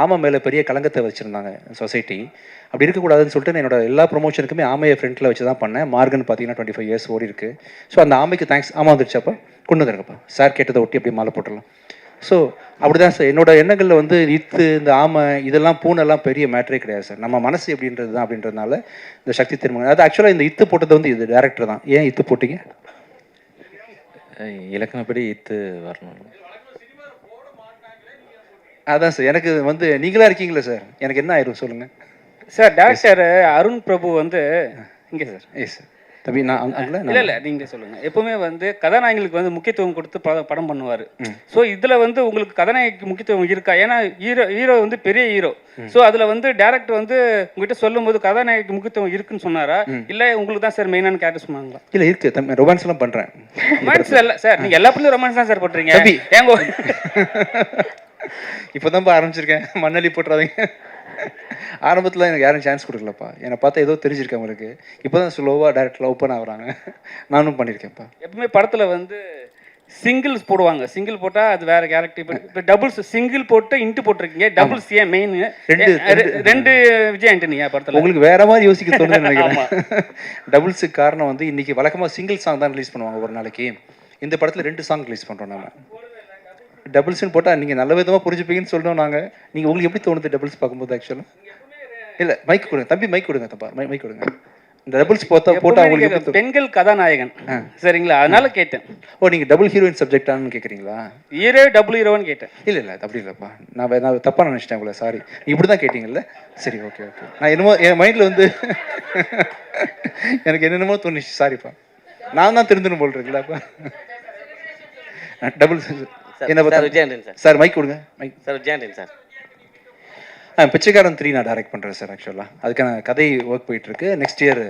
ஆமாம் மேலே பெரிய கலங்கத்தை வச்சுருந்தாங்க சொசைட்டி. அப்படி இருக்கக்கூடாதுன்னு சொல்லிட்டு நான் என்னோட எல்லா ப்ரொமோஷனுக்குமே ஆமையை ஃப்ரண்ட்டில் வச்சு தான் பண்ணேன். மார்கன் பார்த்தீங்கன்னா 25 இயர்ஸ் ஓடி இருக்குது. ஸோ அந்த ஆமைக்கு தேங்க்ஸ். ஆமாம் வந்துருச்சாப்பா, கொண்டு வந்துருங்கப்பா. சார் கேட்டதை ஒட்டி அப்படி மாலை போட்டுடலாம். ஸோ அப்படி தான் சார் என்னோட எண்ணங்களில் வந்து இத்து, இந்த ஆமை, இதெல்லாம் பூனெல்லாம் பெரிய மேட்டரே கிடையாது சார். நம்ம மனசு எப்படின்றது தான். அப்படின்றதுனால இந்த சக்தி திருமகன் அது ஆக்சுவலாக இந்த இத்து போட்டது வந்து இது டேரக்டர் தான். ஏன் இத்து போட்டிங்க? இலக்கணப்படி இத்து வரணும். அதான் சார், எனக்கு வந்து நீங்களாக இருக்கீங்களா சார், எனக்கு என்ன ஆயிரும் சொல்லுங்கள் சார். டேரக்டர் அருண் பிரபு வந்து இங்கே சார். சார் தம்பி நான் இல்லை நீங்கள் சொல்லுங்கள். எப்பவுமே வந்து கதாநாயகங்களுக்கு வந்து முக்கியத்துவம் கொடுத்து படம் பண்ணுவார். ஸோ இதில் வந்து உங்களுக்கு கதாநாயகிக்கு முக்கியத்துவம் இருக்கா? ஏன்னா ஹீரோ வந்து பெரிய ஹீரோ. ஸோ அதில் வந்து டேரக்டர் வந்து உங்ககிட்ட சொல்லும் போது கதாநாயகிக்கு முக்கியத்துவம் இருக்குன்னு சொன்னாரா, இல்லை உங்களுக்கு தான் சார் மெயினான கேரக்டர் சொன்னாங்களா? இல்லை இருக்கு தம்பி, ரொமான்ஸ் எல்லாம் பண்ணுறேன். ரொமான்ஸ் இல்லை சார், நீங்கள் எல்லா பிள்ளையும் ரொமான்ஸ் தான் சார் போட்டுறீங்க. ஏங்கோ இப்போ தான் ஆரம்பிச்சிருக்கேன், மண்ணலி போட்டுறாதீங்க. ஆரம்பத்தில் எனக்கு யாரும் சான்ஸ் கொடுக்கலப்பா. என்னை பார்த்தா ஏதோ தெரிஞ்சிருக்கேன் உங்களுக்கு. இப்போ தான் ஸ்லோவாக டேரக்டில் ஓப்பன் ஆகுறாங்க. நானும் பண்ணியிருக்கேன்ப்பா. எப்பவுமே படத்தில் வந்து சிங்கிள்ஸ் போடுவாங்க. சிங்கிள் போட்டால் அது வேற கேரக்டர். இப்போ டபுள்ஸ் சிங்கிள் போட்டு இன்ட்டு போட்டிருக்கீங்க. டபுள்ஸ் ஏன் மெயின்? ரெண்டு விஜய் ஆண்டனியா படத்தில்? உங்களுக்கு வேற மாதிரி யோசிக்க தோணுது நினைக்கிறேன். டபுள்ஸுக்கு காரணம் வந்து இன்னைக்கு வழக்கமாக சிங்கிள் சாங் தான் ரிலீஸ் பண்ணுவாங்க ஒரு நாளைக்கு. இந்த படத்தில் 2 சாங் ரிலீஸ் பண்ணுறோம் நாம. டபுள்ஸ்னு போட்டால் நீங்கள் நல்ல விதமாக புரிஞ்சுப்பீங்கன்னு சொல்கிறோம் நாங்கள். நீங்கள் உங்களுக்கு எப்படி தோணுது டபுள்ஸ் பார்க்கும்போது? ஆக்சுவலாக இல்லை, மைக் கொடுங்க தம்பி, மைக் கொடுங்க தப்பா, மைக் கொடுங்க. இந்த டபுள்ஸ் போட்டால் உங்களுக்கு பெண்கள் கதாநாயகன் சரிங்களா, அதனால கேட்டேன். ஓ, நீங்கள் டபுள் ஹீரோயின் சப்ஜெக்டானு கேட்குறீங்களா? ஹீரோ டபுள் ஹீரோன்னு கேட்டேன். இல்லை அப்படி இல்லைப்பா, நான் தப்பாக நினச்சிட்டேன் உங்களை. சாரி, இப்படி தான் கேட்டிங்கல்ல. சரி, ஓகே. நான் என்னமோ என் மைண்டில் வந்து எனக்கு என்னென்னமோ தோணுச்சு. சாரிப்பா, நான் தான் திருந்தணும் போல் இருக்குல்லப்பா. டபுள் என்ன சார், மைக் கொடுங்க. Mike sir Vijayantony sir. Pichaikkaran 3 நான் டைரக்ட் பண்ணுறேன் சார். ஆக்சுவலாக அதுக்கான கதை ஒர்க் போயிட்டுருக்கு. நெக்ஸ்ட் இயர்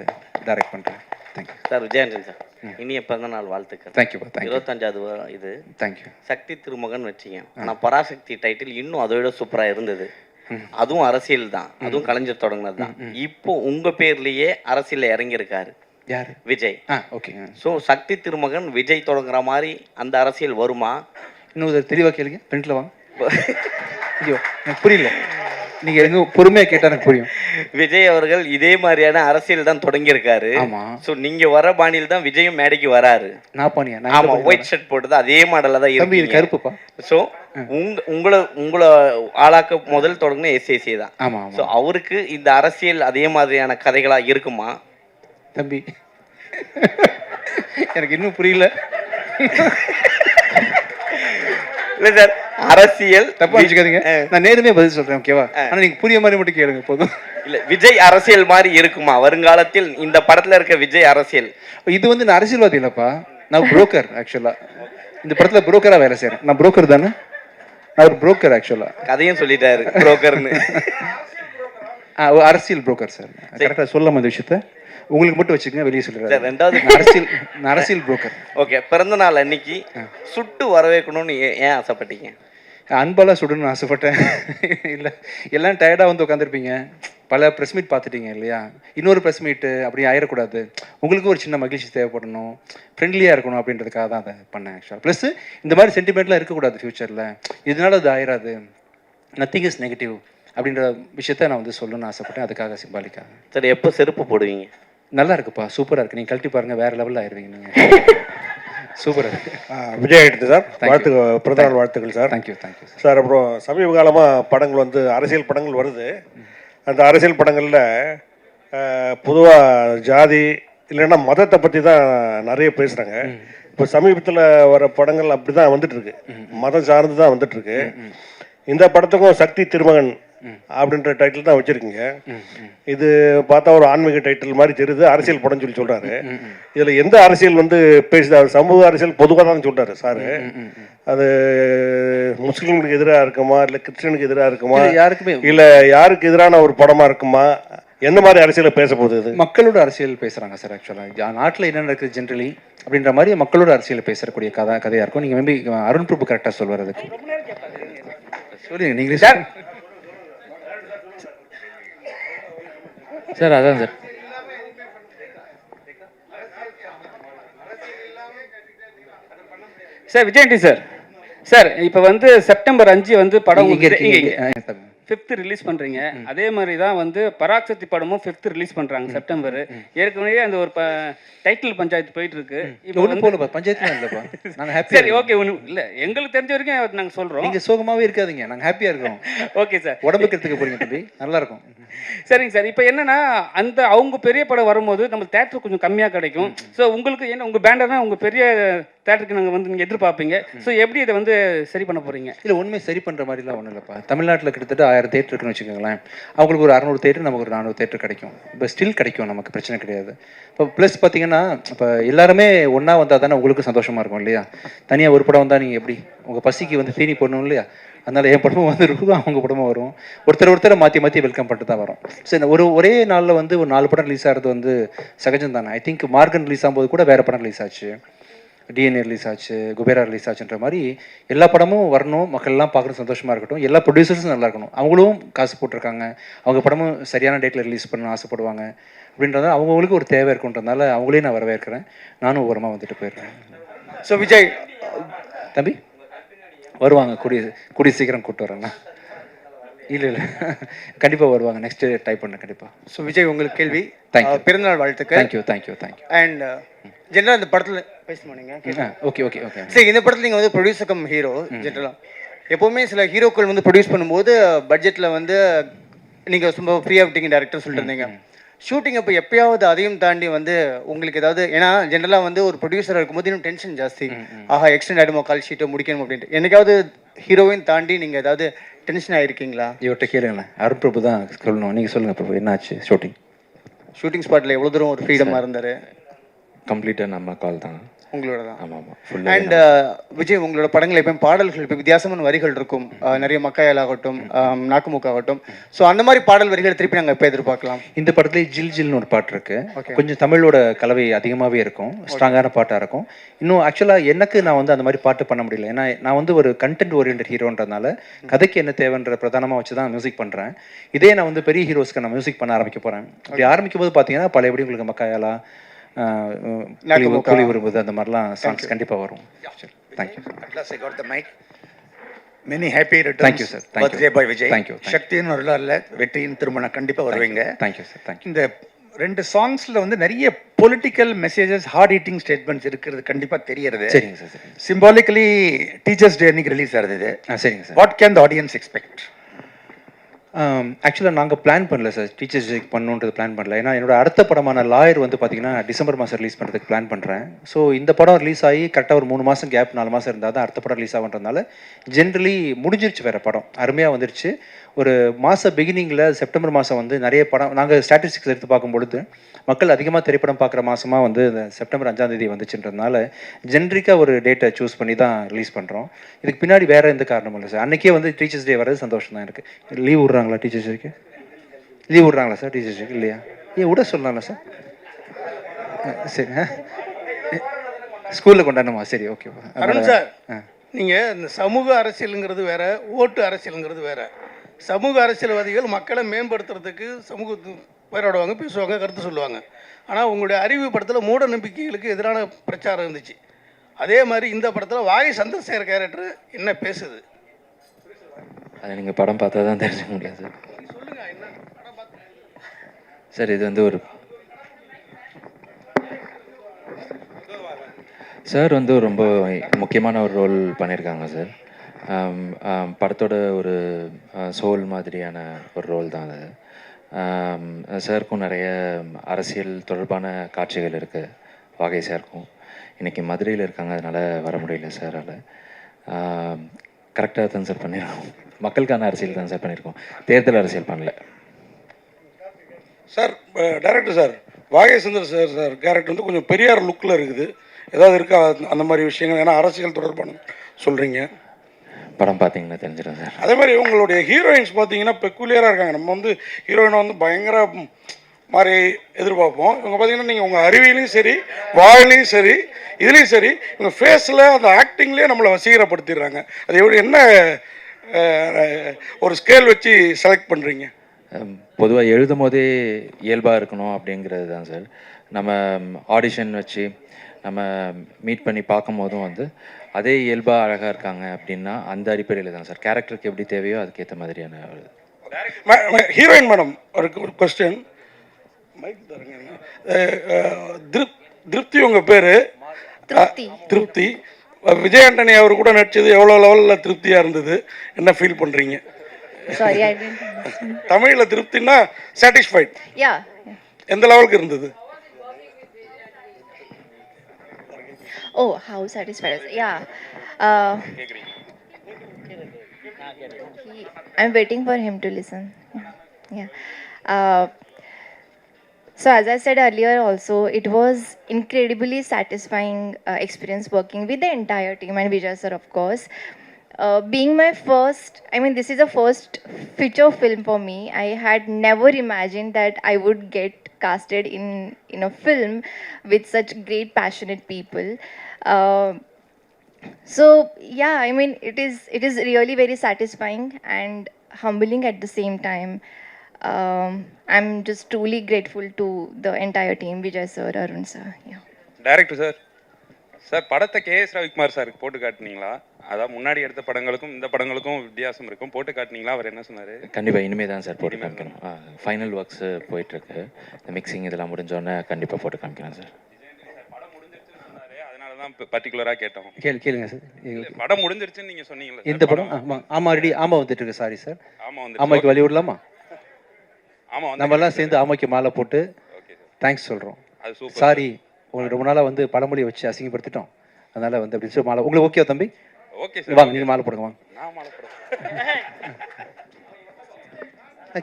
டைரக்ட் பண்ணுறேன். Thank you sir. விஜயாண்டன் சார், இனிய பிறந்த நாள் வாழ்த்துக்கள். தேங்க்யூப்பா. தேங்க்யூ. 25வது இது. தேங்க்யூ. சக்தி திருமகன் வச்சிங்க. ஆனால் பராசக்தி டைட்டில் இன்னும் அதை விட சூப்பராக இருந்தது. அதுவும் அரசியல் தான், அதுவும் கலைஞர் தொடங்கினது தான். இப்போ உங்கள் பேர்லேயே அரசியலில் இறங்கியிருக்காரு யார்? விஜய். ஓகே. ஸோ சக்தி திருமகன் விஜய் தொடங்குற மாதிரி அந்த அரசியல் வருமா? இன்னும் தெளிவாக கேளுங்க. ஃப்ரெண்டில் வாங்க. ஐயோ எனக்கு புரியல, நீங்கள் எங்க பொறுமையாக கேட்டால் எனக்கு புரியும். விஜய் அவர்கள் இதே மாதிரியான அரசியல் தான் தொடங்கியிருக்காரு. ஆமாம். ஸோ நீங்கள் வர பாணியில் தான் விஜயும் மேடைக்கு வராரு. நான் பானியா? ஆமாம், ஒயிட் ஷர்ட் போட்டு அதே மாடலில் தான் தம்பி, இது இருக்கு. கருப்புப்பா. ஸோ உங்களை ஆளாக்க முதல் தொடங்கின எஸ்ஏசி தான். ஆமாம். ஸோ அவருக்கு இந்த அரசியல் அதே மாதிரியான கதைகளாக இருக்குமா? தம்பி எனக்கு இன்னும் புரியல. இல்லை சார், அரசியல் தப்பா வச்சுக்காதீங்க, நான் நேருமே பதில் சொல்கிறேன். ஓகேவா? ஆனால் நீங்கள் புரிய மாதிரி மட்டும் கேளுங்க போதும். இல்லை, விஜய் அரசியல் மாதிரி இருக்குமா வருங்காலத்தில்? இந்த படத்தில் இருக்க விஜய் அரசியல். இது வந்து நான் அரசியல்வாதி இல்லைப்பா, நான் புரோக்கர். ஆக்சுவலாக இந்த படத்தில் புரோக்கராக வேலை செய்கிறேன். நான் புரோக்கர் தானே, நான் ஒரு புரோக்கர். ஆக்சுவலாக கதையும் சொல்லிட்டாரு புரோக்கர்னு. அரசியல் புரோக்கர் சார். கரெக்டாக சொல்லாம இந்த விஷயத்த உங்களுக்கு மட்டும் வச்சுக்கோங்க, வெளியே சொல்லுறேன். ரெண்டாவது அரசியல் புரோக்கர். ஓகே, பிறந்த நாள் அன்னைக்கு சுட்டு வரவேற்கணும்னு ஏன் ஆசைப்பட்டீங்க? அன்பாலாம் சுடணும்னு ஆசைப்பட்டேன். இல்லை, எல்லாம் டயர்டாக வந்து உட்காந்துருப்பீங்க, பல ப்ரெஸ் மீட் பார்த்துட்டீங்க இல்லையா? இன்னொரு ப்ரெஸ் மீட்டு அப்படி ஆயிடக்கூடாது, உங்களுக்கு ஒரு சின்ன மகிழ்ச்சி தேவைப்படணும், ஃப்ரெண்ட்லியாக இருக்கணும் அப்படின்றதுக்காக தான் அதை பண்ணேன். ஆக்சுவலாக ப்ளஸ் இந்த மாதிரி சென்டிமெண்ட்லாம் இருக்கக்கூடாது ஃப்யூச்சரில், இதனால அது ஆயிடாது, நத்திங் இஸ் நெகட்டிவ் அப்படின்ற விஷயத்த நான் வந்து சொல்லணும்னு ஆசைப்பட்டேன். அதுக்காக சிம்பாலிக்காக. சரி, எப்போ செருப்பு போடுவீங்க? நல்லா இருக்குப்பா, சூப்பராக இருக்குது. நீங்கள் கழட்டி பாருங்கள், வேறு லெவலில் ஆயிடுவீங்க நீங்கள். சூப்பராக இருக்குது. விஜய் எடுத்து சார், பிறந்தநாள் வாழ்த்துக்கள் சார். தேங்க்யூ. Thank you sir. அப்புறம் சமீப காலமாக படங்கள் வந்து அரசியல் படங்கள் வருது. அந்த அரசியல் படங்களில் பொதுவாக ஜாதி இல்லைன்னா மதத்தை பற்றி தான் நிறைய பேசுகிறாங்க. இப்போ சமீபத்தில் வர படங்கள் அப்படி தான் வந்துட்டுருக்கு, மதம் சார்ந்து தான் வந்துட்டுருக்கு. இந்த படத்துக்கும் சக்தி திருமகன் அப்படின்ற டைட்டில் தான் வச்சுருக்கீங்க. இது பார்த்தா ஒரு ஆன்மீக டைட்டில் மாதிரி தெரியுது, அரசியல் படம் சொல்லி சொல்கிறாரு. இதில் எந்த அரசியல் வந்து பேசுது? சமூக அரசியல் பொதுவாக தான் சொல்கிறாரு சாரு. அது முஸ்லீம்களுக்கு எதிராக இருக்குமா, இல்லை கிறிஸ்டியனுக்கு எதிராக இருக்குமா, யாருக்குமே இல்லை யாருக்கு எதிரான ஒரு படமாக இருக்குமா? எந்த மாதிரி அரசியலை பேச போகுது? இது மக்களோட அரசியல் பேசுகிறாங்க சார். ஆக்சுவலாக நாட்டில் என்ன நடக்குது ஜென்ரலி அப்படின்ற மாதிரி மக்களோட அரசியல் பேசக்கூடிய கதையாக இருக்கும். நீங்கள் மேபி அருண் பிரபு கரெக்டாக சொல்வார். அதுக்கு சொல்லுங்க நீங்களே சார். சார் அதான் சார். சார் விஜயண்டி சார், சார் இப்போ வந்து செப்டம்பர் 5 வந்து படம் 5th ரிலீஸ் பண்ணுறீங்க. அதே மாதிரி தான் வந்து பராசக்தி படமும் 5th ரிலீஸ் பண்ணுறாங்க செப்டம்பர். ஏற்கனவே அந்த ஒரு டைட்டில் பஞ்சாயத்து போயிட்டு இருக்கு. இப்போ போகலப்பா, பஞ்சாயத்து இல்லைப்பா, நாங்கள் ஹாப்பி. சரி, ஓகே. ஒன்று இல்லை, எங்களுக்கு தெரிஞ்ச வரைக்கும் நாங்கள் சொல்கிறோம். நீங்கள் சோகமாகவே இருக்காதீங்க, நாங்கள் ஹாப்பியாக இருக்கோம். Okay sir. உடம்புக்கு எடுத்துக்க போறீங்க தம்பி, நல்லா இருக்கும். சரிங்க சார். இப்போ என்னன்னா அந்த அவங்க பெரிய படம் வரும்போது நம்ம தேட்டர் கொஞ்சம் கம்மியாக கிடைக்கும். ஸோ உங்களுக்கு என்ன, உங்கள் பேண்டர்னா உங்கள் பெரிய தேட்டருக்கு நாங்கள் வந்து நீங்கள் எதிர்பார்ப்பீங்க. ஸோ எப்படி இதை வந்து சரி பண்ண போகிறீங்க? இல்லை, உண்மை சரி பண்ணுற மாதிரிலாம் ஒன்றும் இல்லைப்பா. தமிழ்நாட்டில் கிட்டத்தட்ட 1000 தேட்டர் இருக்குன்னு வச்சுக்கோங்களேன். அவங்களுக்கு ஒரு 600 தேட்டர், நமக்கு ஒரு 400 தேட்டர் கிடைக்கும். இப்போ ஸ்டில் கிடைக்கும், நமக்கு பிரச்சனை கிடையாது. இப்போ ப்ளஸ் பார்த்தீங்கன்னா, இப்போ எல்லாருமே ஒன்றா வந்தால் தானே உங்களுக்கு சந்தோஷமாக இருக்கும் இல்லையா? தனியாக ஒரு படம் வந்தால் நீங்கள் எப்படி உங்கள் பசிக்கு வந்து தீனி போடணும் இல்லையா? அதனால் என் படமும் வந்து இருக்கும், அவங்க படமும் வரும். ஒருத்தரை மாற்றி வெல்கம் பண்ணிட்டு தான் வரும். சரி, ஒரே நாளில் வந்து ஒரு 4 படம் ரிலீஸ் ஆகிறது வந்து சகஜம் தானே. ஐ திங்க் மார்கன் ரிலீஸ் ஆகும்போது கூட வேறு படம் ரிலீஸ் ஆச்சு, டிஎன்ஏ ரிலீஸ் ஆச்சு, குபேரா ரிலீஸ் ஆச்சுன்ற மாதிரி எல்லா படமும் வரணும், மக்கள்லாம் பார்க்குறது சந்தோஷமாக இருக்கட்டும், எல்லா ப்ரொடியூசர்ஸும் நல்லா இருக்கணும். அவங்களும் காசு போட்டிருக்காங்க, அவங்க படமும் சரியான டேட்டில் ரிலீஸ் பண்ண ஆசைப்படுவாங்க அப்படின்றத அவங்களுக்கு ஒரு தேவை இருக்குன்றதுனால அவங்களே நான் வரவேற்கிறேன். நானும் ஓரமாக வந்துட்டு போயிடுறேன். ஸோ விஜய் தம்பி வருவாங்க, கூடிய சீக்கிரம் கூப்பிட்டு வரேண்ணா. இல்லை கண்டிப்பாக வருவாங்க, நெக்ஸ்ட் டைப் பண்ண கண்டிப்பாக. ஸோ விஜய், உங்களுக்கு கேள்வி. தேங்க்யூ. பிறந்தநாள் வாழ்த்துக்கள். தேங்க்யூ. அண்ட் ஜென்ரலாக இந்த படத்தில் பேசணும் நீங்கள். ஓகே. சரி, இந்த படத்தில் நீங்கள் வந்து ப்ரொடியூசர் கம் ஹீரோ. ஜென்ரலாக எப்போவுமே சில ஹீரோக்கள் வந்து ப்ரொடியூஸ் பண்ணும்போது பட்ஜெட்டில் வந்து நீங்கள் ரொம்ப ஃப்ரீயாக விட்டீங்க டேரக்டர் சொல்லிட்டு இருந்தீங்க. ஷூட்டிங் அப்போ எப்பயாவது அதையும் தாண்டி வந்து உங்களுக்கு ஏதாவது, ஏன்னா ஜென்ரலாக வந்து ஒரு ப்ரொடியூசராக இருக்கும்போது இன்னும் டென்ஷன் ஜாஸ்தி, ஆஹா எக்ஸ்டெண்ட் ஆகிடுமோ கால் ஷீட்டை முடிக்கணும் அப்படின்ட்டு. என்னைக்காவது ஹீரோவையும் தாண்டி நீங்கள் ஏதாவது டென்ஷன் ஆகிருக்கீங்களா? இவர்கிட்ட கேளுங்களேன், அருண் பிரபு தான் சொல்லணும். நீங்கள் சொல்லுங்கள் பிரபு, என்னாச்சு ஷூட்டிங் ஸ்பாட்டில் எவ்வளோ தூரம் ஒரு ஃப்ரீடமாக இருந்தார்? கம்ப்ளீட்டாக நம்ம கால் தான். உங்களோட தான். ஆமாம் ஆமாம் ஃபுல்லாக. அண்ட் விஜய், உங்களோட படங்கள் எப்பயும் பாடல்கள் இப்போ வித்தியாசமான வரிகள் இருக்கும். நிறைய மக்காயால் ஆகட்டும், நாக்குமுக்கு ஆகட்டும். ஸோ அந்த மாதிரி பாடல் வரிகள் திருப்பி நாங்கள் எப்போ எதிர்பார்க்கலாம்? இந்த படத்துலேயே ஜில் ஜில்னு ஒரு பாட்டு இருக்குது. கொஞ்சம் தமிழோட கலவை அதிகமாகவே இருக்கும், ஸ்ட்ராங்கான பாட்டாக இருக்கும். இன்னும் ஆக்சுவலாக எனக்கு நான் வந்து அந்த மாதிரி பாட்டு பண்ண முடியல. ஏன்னா நான் வந்து ஒரு கண்டென்ட் ஓரியன்ட் ஹீரோன்றதுனால கதைக்கு என்ன தேவைன்ற பிரதானமாக வச்சு தான் மியூசிக் பண்ணுறேன். இதே நான் வந்து பெரிய ஹீரோஸ்க்கு நான் மியூசிக் பண்ண ஆரம்பிக்க போகிறேன். அப்படி ஆரம்பிக்கும் போது பார்த்தீங்கன்னா பழையபடி உங்களுக்கு மக்காயாலா, கூலி விரும்புது, அந்த மாதிரிலாம் சாங்ஸ் கண்டிப்பாக வரும். Thank you. Many happy returns. Thank you sir. Birthday boy Vijay. Thank you. சக்தின்னு ஒரு இல்லை, வெற்றியின் திருமணம் கண்டிப்பாக வருவீங்க. Thank you sir. தேங்க்யூ. இந்த 2 சாங்ஸில் வந்து நிறைய political messages, hard hitting statements இருக்கிறது கண்டிப்பாக தெரியறது. சரிங்க சார். சரி. சிம்பாலிக்கலி டீச்சர்ஸ் டே அன்னைக்கு ரிலீஸ் ஆகுது. சரிங்க sir. What can the audience expect? ஆக்சுவலாக நாங்கள் பிளான் பண்ணல சார், டீச்சர்ஸ் டேக்கு பண்ணணுன்றது பிளான் பண்ணல. ஏன்னா என்னோட அடுத்த படமான லாயர் வந்து பார்த்தீங்கன்னா டிசம்பர் மாதம் ரிலீஸ் பண்ணுறதுக்கு பிளான் பண்ணுறேன். ஸோ இந்த படம் ரிலீஸ் ஆகி கரெக்டாக ஒரு 3 மாதம் கேப், 4 மாதம் இருந்தால் தான் அடுத்த படம் ரிலீஸ் ஆகுன்றதுனால ஜென்ரலி முடிஞ்சிருச்சு வேறு படம், அருமையாக வந்துருச்சு. ஒரு பிகினிங்கில் செப்டம்பர் மாதம் வந்து நிறைய படம் நாங்கள் ஸ்டாட்டிஸ்டிக்ஸ் எடுத்து பார்க்கும்பொழுது மக்கள் அதிகமாக திரைப்படம் பார்க்குற மாதமாக வந்து இந்த செப்டம்பர் 5ஆம் தேதி வந்துச்சுன்றதுனால ஜென்ரிக்காக ஒரு டேட்டை சூஸ் பண்ணி தான் ரிலீஸ் பண்ணுறோம். இதுக்கு பின்னாடி வேறு எந்த காரணமும் இல்லை சார். அன்றைக்கே வந்து டீச்சர்ஸ் டே வர்றது சந்தோஷம் தான் எனக்கு. லீவ் விட்றாங்களா டீச்சர்ஸ் டேக்கு? லீவ் விட்றாங்களா சார் டீச்சர்ஸ் டேக்கு? இல்லையா? விட சொல்லலாம்ல சார்? சரி. ஸ்கூலில் கொண்டாடணுமா? சரி, ஓகே. அருண் சார், நீங்கள் இந்த சமூக அரசியலுங்கிறது வேற, ஓட்டு அரசியலுங்கிறது வேற. சமூக அரசியல்வாதிகள் மக்களை மேம்படுத்துறதுக்கு சமூகத்து போராடுவாங்க, பேசுவாங்க, கருத்து சொல்லுவாங்க. ஆனால் உங்களுடைய அறிவு படத்தில் மூட நம்பிக்கைகளுக்கு எதிரான பிரச்சாரம் இருந்துச்சு. அதே மாதிரி இந்த படத்தில் வாகை சந்திரசேகர் கேரக்டர் என்ன பேசுது? அதை நீங்கள் படம் பார்த்தா தான் தெரிஞ்சுக்க முடியாது சார். சார் இது வந்து ஒரு சார் வந்து ரொம்ப முக்கியமான ஒரு ரோல் பண்ணியிருக்காங்க சார். படத்தோட ஒரு சோல் மாதிரியான ஒரு ரோல் தான் அது. சாருக்கும் நிறைய அரசியல் தொடர்பான காட்சிகள் இருக்குது வாகை சாருக்கும். இன்றைக்கி மதுரையில் இருக்காங்க, அதனால் வர முடியல சாரால். கரெக்டாக தான் சார் பண்ணியிருக்கோம், மக்களுக்கான அரசியல் தான் சார் பண்ணியிருக்கோம், தேர்தல் அரசியல் பண்ணல சார். டைரக்டர் சார், வாகை சுந்தர் சார் கேரக்டர் வந்து கொஞ்சம் பெரியார் லுக்கில் இருக்குது. ஏதாவது இருக்கா அந்த மாதிரி விஷயங்கள்? ஏன்னா அரசியல் தொடர்பான சொல்கிறீங்க. படம் பார்த்தீங்கன்னா தெரிஞ்சிடும் சார். அதே மாதிரி உங்களுடைய ஹீரோயின்ஸ் பார்த்தீங்கன்னா பெக்குலியராக இருக்காங்க. நம்ம வந்து ஹீரோயினை வந்து பயங்கர மாதிரி எதிர்பார்ப்போம். இவங்க பார்த்தீங்கன்னா நீங்கள் உங்கள் அறிவியலையும் சரி, வாயிலையும் சரி, இதுலேயும் சரி, இவங்க ஃபேஸில் அந்த ஆக்டிங்லேயே நம்மளை வசீகரப்படுத்திடுறாங்க. அது எப்படி, என்ன ஒரு ஸ்கேல் வச்சு செலக்ட் பண்ணுறீங்க? பொதுவாக எழுதும் போதே இயல்பாக இருக்கணும் அப்படிங்கிறது தான் சார். நம்ம ஆடிஷன் வச்சு நம்ம மீட் பண்ணி பார்க்கும் போதும் வந்து அதே இயல்பாக அழகாக இருக்காங்க அப்படின்னா அந்த அடிப்படையில் தான் சார். கேரக்டருக்கு எப்படி தேவையோ அதுக்கேற்ற மாதிரியான ஹீரோயின். மேடம், ஒரு கொஸ்டின். திருப்தி உங்கள் பேர்? திருப்தி. விஜய் ஆண்டனி அவர் கூட நடிச்சது எவ்வளோ லெவலில் திருப்தியாக இருந்தது? என்ன ஃபீல் பண்ணுறீங்க? தமிழில் திருப்தின்னா சாட்டிஸ்ஃபைட். எந்த லெவலுக்கு இருந்தது? Oh, how satisfied. Yeah. I'm waiting for him to listen. Yeah. So as I said earlier also, it was incredibly satisfying experience working with the entire team and Vijay sir, of course. Being my first, this is the first feature film for me. I had never imagined that I would get casted in a film with such great passionate people. So yeah, it is really very satisfying and humbling at the same time. I'm just truly grateful to the entire team, Vijay sir, Arun sir. Yeah. Director sir, படத்தை KS Ravikumar சாருக்கு போட்டு காட்டினீங்களா? அதான் முன்னாடி எடுத்த படங்களுக்கும் இந்த படங்களுக்கும் வித்தியாசம் இருக்கும், போட்டு காட்டினீங்களா? அவர் என்ன சொன்னார்? கண்டிப்பாக இனிமேல் தான் சார் போட்டு காமிக்கணும். ஃபைனல் ஒர்க்ஸ் போயிட்டுருக்கு, இந்த மிக்சிங் இதெல்லாம் முடிஞ்சோடனே கண்டிப்பாக போட்டு காமிக்கலாம் சார். படம் முடிஞ்சிருச்சுன்னு சொன்னார், அதனால தான் பர்டிகுலராக கேட்டோம். கேளுங்க சார். படம் முடிஞ்சிருச்சுன்னு நீங்கள் சொன்னீங்களா? இந்த படம் ஆமாம் ரெடி. ஆமாம் வந்துட்டு இருக்கு. Sorry sir. ஆமாக்கு வழி விடலாமா? ஆமாம், நம்மலாம் சேர்ந்து ஆமாக்கு மாலை போட்டு தேங்க்ஸ் சொல்கிறோம். சாரி, உங்களுக்கு ரொம்ப நாளாக வந்து பழமொழியை வச்சு அசிங்கப்படுத்திட்டோம், அதனால் வந்து அப்படி சொல்லி மாலை. உங்களுக்கு ஓகே தம்பி? ஓகே சார், வாங்க, நீங்கள் மாலை போடுங்க வாங்க. நான் மாலை போடுறேன்.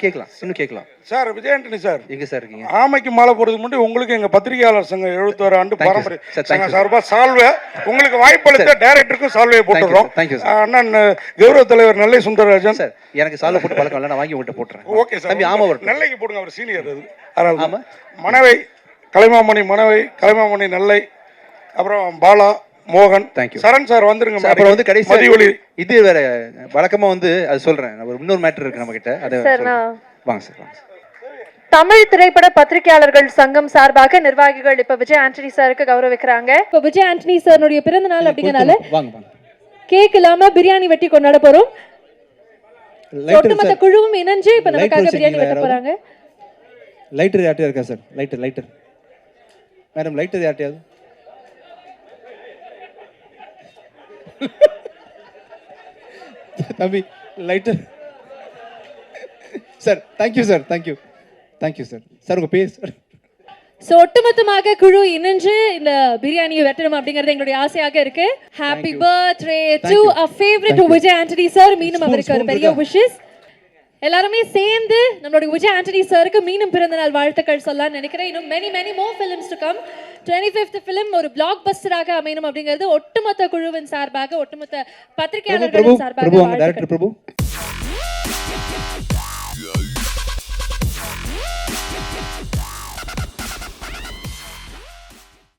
கேட்கலாம், இன்னும் கேட்கலாம். சார் விஜய் ஆண்டனி சார், எங்கே சார் இருக்கீங்க? ஆமைக்கு மாலை போடுறதுக்கு முன்னாடி உங்களுக்கு எங்கள் பத்திரிகையாளர் சங்கம் 71 ஆண்டு Thank you, பாரம்பரிய sir. Sir, thank சங்கம் you, சார்பாக சால்வை உங்களுக்கு வாய்ப்பளித்த டைரக்டருக்கும் சால்வையை போட்டுடுறோம். Thank you, sir. அண்ணன் கௌரவ தலைவர் நெல்லை சுந்தரராஜன் சார் எனக்கு சால்வை போட்டு பழக்கம் இல்லை, நான் வாங்கி உங்கள்கிட்ட போட்டுறேன். Okay sir. தம்பி ஆமாம் வரட்டும். நெல்லைக்கு போடுங்க, அவர் சீனியர். அது ஆமா. மணவை கலைமாமணி நெல்லை, அப்புறம் பாலா மோகன். தேங்க்யூ. சரண் சார் வந்துருங்க. அப்புறம் வந்து கடைசி மதியொலி இது வேற வழக்கமாக வந்து அது சொல்கிறேன், ஒரு இன்னொரு மேட்டர் இருக்குது நம்மக்கிட்ட, அதை வாங்க சார் வாங்க சார். தமிழ் திரைப்பட பத்திரிகையாளர்கள் சங்கம் சார்பாக நிர்வாகிகள் இப்ப விஜய் ஆண்டனி சாருக்கு கௌரவிக்கிறாங்க. இப்ப விஜய் ஆண்டனி சாருடைய பிறந்த நாள் அப்படிங்கறனால வாங்க கேக் இல்லாம பிரியாணி வெட்டி கொண்டாட போறோம். ஒட்டுமொத்த குழுவும் இணைஞ்சு இப்ப நமக்காக பிரியாணி வெட்ட போறாங்க. லைட்டர் யார்ட்டையா இருக்கா சார்? லைட்டர் மேடம், லைட்டர் யார்ட்டையாவது? தம்பி lighter sir. Thank you sir, thank you sir. Sir உங்கள் பேர் சார்? சோ ஒட்டுமொத்தமாக குழு இணைஞ்சு இந்த பிரியாணியை வெட்டணும் அப்படிங்கிறது எங்களுடைய ஆசையாக இருக்கு. Happy birthday to a favorite Vijay Antony sir. மீண்டும் அவருக்கு ஒரு பெரிய விஷஸ். எல்லாருமே சேர்ந்து நம்மளுடைய விஜய் ஆண்டனி சாருக்கு மீண்டும் பிறந்த நாள் வாழ்த்துக்கள் சொல்லலாம்னு நினைக்கிறேன். இன்னும் many more films to come. 25th film ஒரு பிளாக் பஸ்டராக அமையணும் அப்படிங்கிறது ஒட்டுமொத்த குழுவின் சார்பாக, ஒட்டுமொத்த பத்திரிகையாளர்களின் சார்பாக. பிரபு